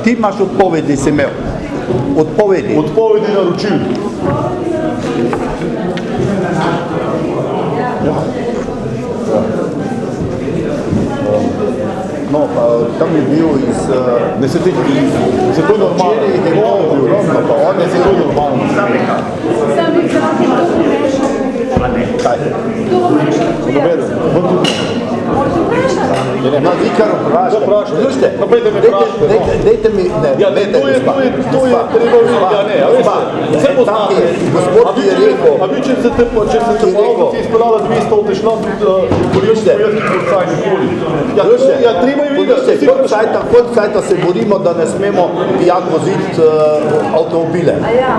ti imaš odpovedi, si imel. Odpovedi. Odpovedi naročil. No, pa tam je bil iz... Ne se teh, se to je normalno. Včeraj je bil, pa on je to normalno. Kaj? Dobeden, vem tudi. No, vi kar vprašajte. Slušajte, dejte mi, ne, dejte mi, to je treba videti, ja ne, vse poznate. Gospod ki je rekel, a vi, če se te pa avto izpeljala 200, odešla ja, treba je videti. Koliko cajta se borimo, da ne smemo pijak voziti avtomobile.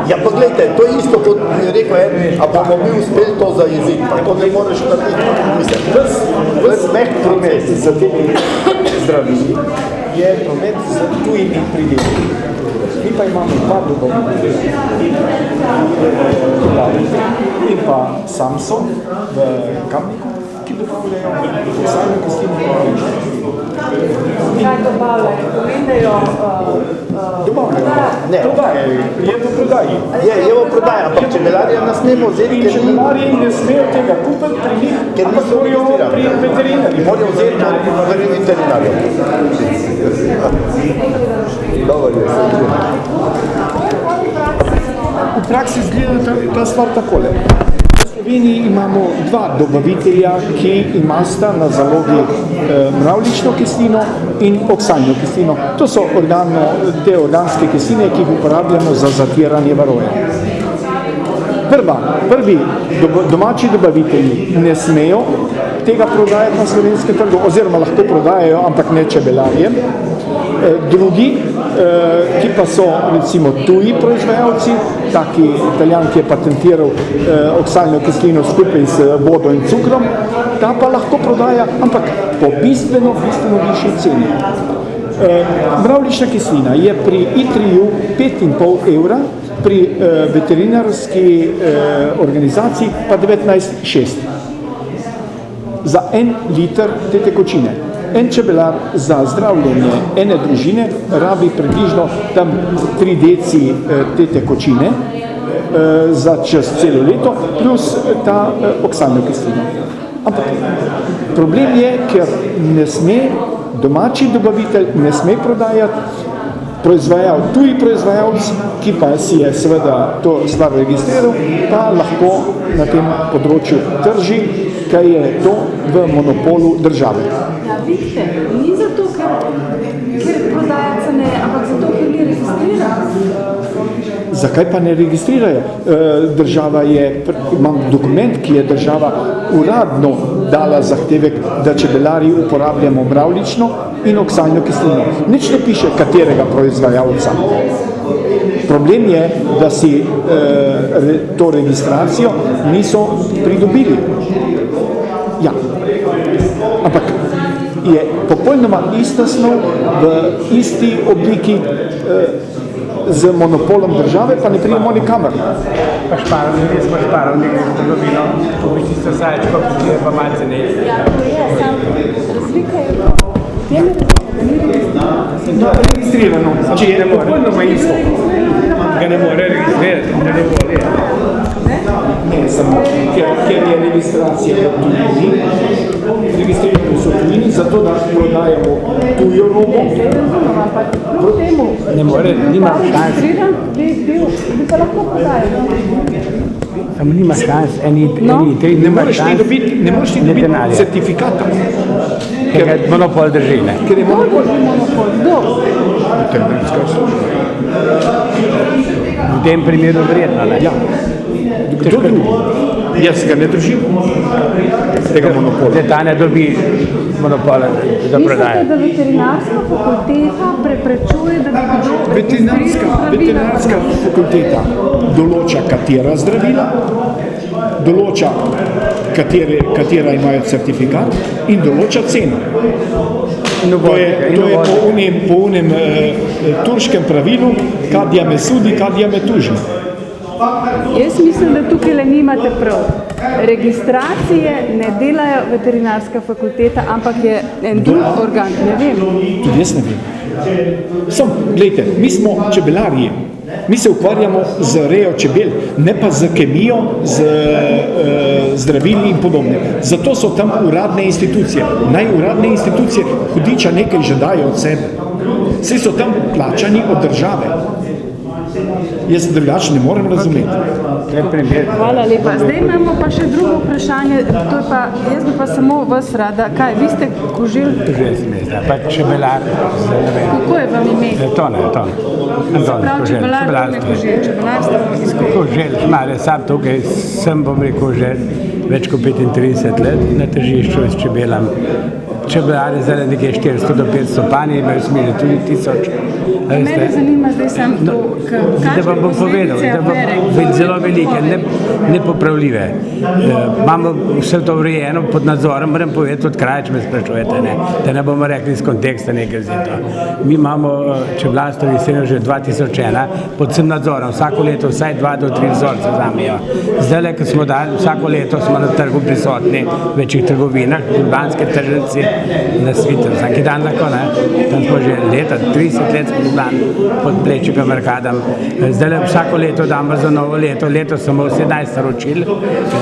Ja, pa gledajte, to je isto, kot je rekel en, a bomo mi uspeli to zajeziti. To ne moreš narediti. Mislim, ves meh promet z temi zdravili je promet z tujimi prideli. Mi pa imamo dva dobavitelja, in pa Samsung v Kamniku, ki dobavljajo oksajno kislino. Kaj dobavljajo? Pomendajo... Dobavljajo. Ne, Je v prodaji. je v prodaji, ampak čebelarje nas smemo vzeti, In ker ni, čebelarji ne smejo tega kupiti pri njih, ker ampak niso morajo pri registrirani. veterinarju. Morajo vzeti pri veterinarju. Dobro je. V praksi izgleda ta stvar takole. V Sloveniji imamo dva dobavitelja, ki imasta na zalogi mravljično kislino in oksalno kislino. To so te organske kisline, ki jih uporabljamo za zatiranje varoja. Prvi domači dobavitelji ne smejo tega prodajati na slovenskem trgu, oziroma lahko prodajajo, ampak ne čebelarjem. Drugi, ki pa so recimo tuji proizvajalci, taki Italijan, ki je patentiral oksalno kislino skupaj z vodo in cukrom, ta pa lahko prodaja, ampak po bistveno višji ceni. Mravljična kislina je pri ITRI-ju 5,5 evra, pri veterinarski organizaciji pa 19,6 za 1 liter te tekočine. En čebelar za zdravljenje ene družine rabi približno tam 3 deci te tekočine za čez celo leto, plus ta oksalno kislino. Ampak problem je, ker ne sme domači dobavitelj ne sme prodajati, tuji proizvajalec, ki pa si je seveda to stvar registriral, pa lahko na tem področju trži, kaj je to v monopolu države. Ja, vidite, ni zato, ker prodajalca ne, ampak zato, ker ni registriran. Zakaj pa ne registrirajo? Država imam dokument, ki je država uradno dala zahtevek, da čebelarji uporabljamo mravljično in oksalno kislino. Nič ne piše, katerega proizvajalca. Problem je, da si to registracijo niso pridobili. Ja, ampak je popolnoma ista snov v isti obliki z monopolom države, pa ne pridemo nikamor. Pa smo šparali trgovino, pomišljisto saječko, ki je pa malce ne. Ja, to je, sam razlika je v tem, Da, registrirano, če je popolnoma isto. Ga ne more registrirati, ne voli. Ne, samo, ker je registracija v tujini, registrirano so v tujini, zato da prodajamo tujo robo. Ne more, nima šans. bi pa lahko prodajal. Samo nima šans, Ne moreš ti dobiti certifikata. Ker ga monopol drži, ne? Ker je monopol. V tem primeru verjetno, ne? Ja. Kdo drugi? Jaz ga ne držim. Tega monopola. Da ta ne dobi monopola za prodajo. Mislite, da veterinarska fakulteta preprečuje, da bi kdo Veterinarska fakulteta določa, katera zdravila, določa, katera imajo certifikat in določa ceno. To je po unem turškem pravilu, kadja me sudi, kadja me tuži. Jaz mislim, da tukaj le nimate prav. Registracije ne delajo veterinarska fakulteta, ampak je en drug organ, ne vem. Tudi jaz ne vem. Glejte, mi smo čebelarji. Mi se ukvarjamo z rejo čebel, ne pa z kemijo, z zdravili in podobne. Zato so tam uradne institucije. Naj uradne institucije hudiča nekaj že dajo od sebe. Vsi so tam plačani od države. Jaz drugače ne morem razumeti. Hvala lepa. Zdaj imamo pa še drugo vprašanje, to je pa, jaz bi pa samo vas rada, kaj, vi ste Koželj? Koželj se mi zna, pa čebelar. Kako je vam ime? Tone. Prav čebelar, vam je Koželj, čebelarstvo iz Koželj, male, sam tukaj sem, bom rekel, že več kot 35 let na tržišču s čebelam. čebelari zdaj nekaj 400 do 500 pani, imajo smeli tudi 1000. Mene zanima zdaj samo to, da vam bom povedal, da bo zelo velike, nepopravljive. Imamo vse to urejeno pod nadzorom, moram povedati od kraja, če me sprašujete, da ne bomo rekli iz konteksta nekaj zito. Mi imamo čebelarstvo viseno že 2001 pod vsem nadzorom, vsako leto vsaj 2 do 3 vzorce vzamejo. Zdaj, ko smo dali, vsako leto smo na trgu prisotni, v večjih trgovinah, ljubljanske tržnici, na Svitem, vsaki dan lahko, tam smo že leta, 30 let smo pod Plečnikom Arkadom. Zdaj vsako leto damo za novo leto, leto samo 17 naročil,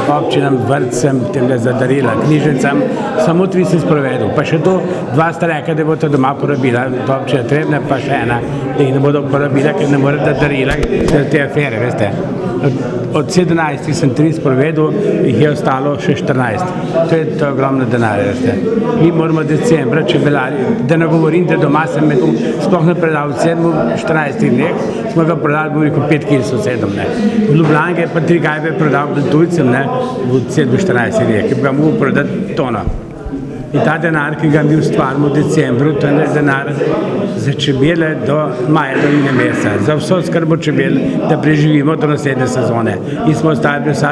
občinam, vrtcem, temle za darila, knjižnicam, samo 3 sem sprovedel. Pa še to 2 sta rekla, da bodo doma porabila, to občina Trebnje, pa še ena, da jih ne bodo porabila, ker ne morejo dati darila, ker te afere, veste. Od 17 sem 3 sprovedel, jih je ostalo še 14. To je ogromno denarja, veste. Mi moramo decembra, čebelari, da ne govorim, da doma sem med sploh ne predal v 14 dneh, smo ga prodali, bomo rekel, 5 kil sosedom, V Ljubljanke pa 3 gajbe prodal tujcem, v 14 dneh, ki bi ga mogel prodati tono. In ta denar, ki ga mi ustvarimo v decembru, to je denar za čebele do maja, do meseca, za vso skrbo čebel, da preživimo do naslednje sezone. In smo ostali brez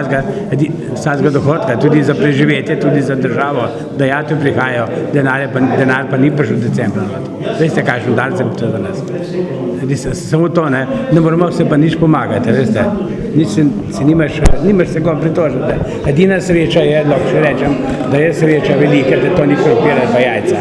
vsakega dohodka, tudi za preživetje, tudi za državo, da tu prihajajo, denar pa ni prišel v decembru. Veste, kakšen dar se to za nas. Samo to, ne moramo se pa nič pomagati, veste. Nimaš se kom pritožiti. Edina sreča je, lahko še rečem, da je sreča velika, da to ni krompira pa jajca,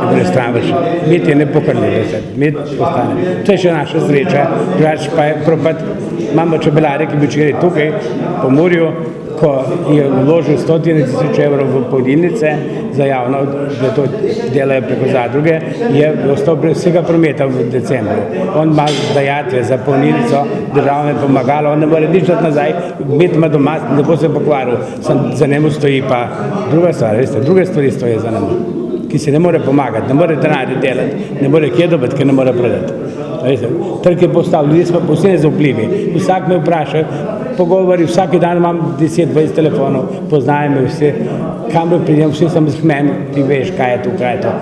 da bi stran vršil. Med je nepokrljivo, med postane. To je še naša sreča, drugače pa je propad. Imamo čebelare, ki bi včeraj tukaj po morju, ko je vložil 100.000 evrov v polnilnice za javno, da to delajo preko zadruge, je ostal brez vsega prometa v decembru. On ima dajatve za polnilnico, država je pomagala, on ne more nič dati nazaj, med ima doma, ne bo se pokvaril, za njemu stoji pa druga stvar, veste, druge stvari stoji za njemu, ki se ne more pomagati, ne more denarja delati, ne more kje dobiti, ker ne more prodati. Trg je postal, ljudje smo posebej zaupljivi. Vsak me vpraša, pogovori, vsaki dan imam 10-20 telefonov, poznajo me vse, kam me pridem, vsi sem z meni, ti veš, kaj je to, kaj je to.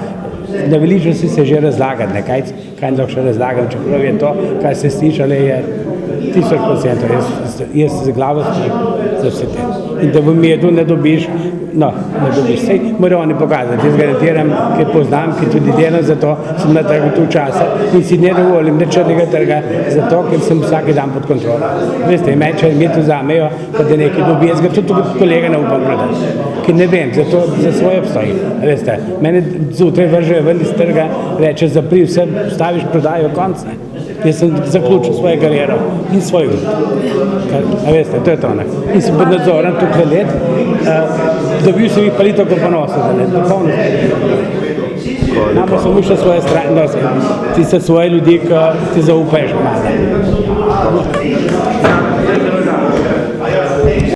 Naveličil si se že razlagati, kaj lahko še razlagam, čeprav je to, kaj se slišali, je 1000%, jaz z glavo za vse te. In da v medu ne dobiš, sej morajo oni pokazati, jaz garantiram, ki poznam, ki tudi delam za to, sem na trgu tu časa in si ne dovolim ne črnega trga, zato, ker sem vsaki dan pod kontrolo. Veste, če mi to vzamejo, pa da nekaj dobi, jaz ga tudi kolega ne upam prodati, ker ne vem, za svoje obstoji, veste. Mene zjutraj vržejo ven iz trga, reče, zapri vse, staviš prodajo, konc, Jaz sem zaključil svojo kariero in svoj grud. A veste, to je to, In sem pod nadzorom tukaj let, dobil sem jih pa li tako ponosno za let, popolno. Imamo samo še svoje strane, ti so svoje ljudi, ki ti zaupaš malo.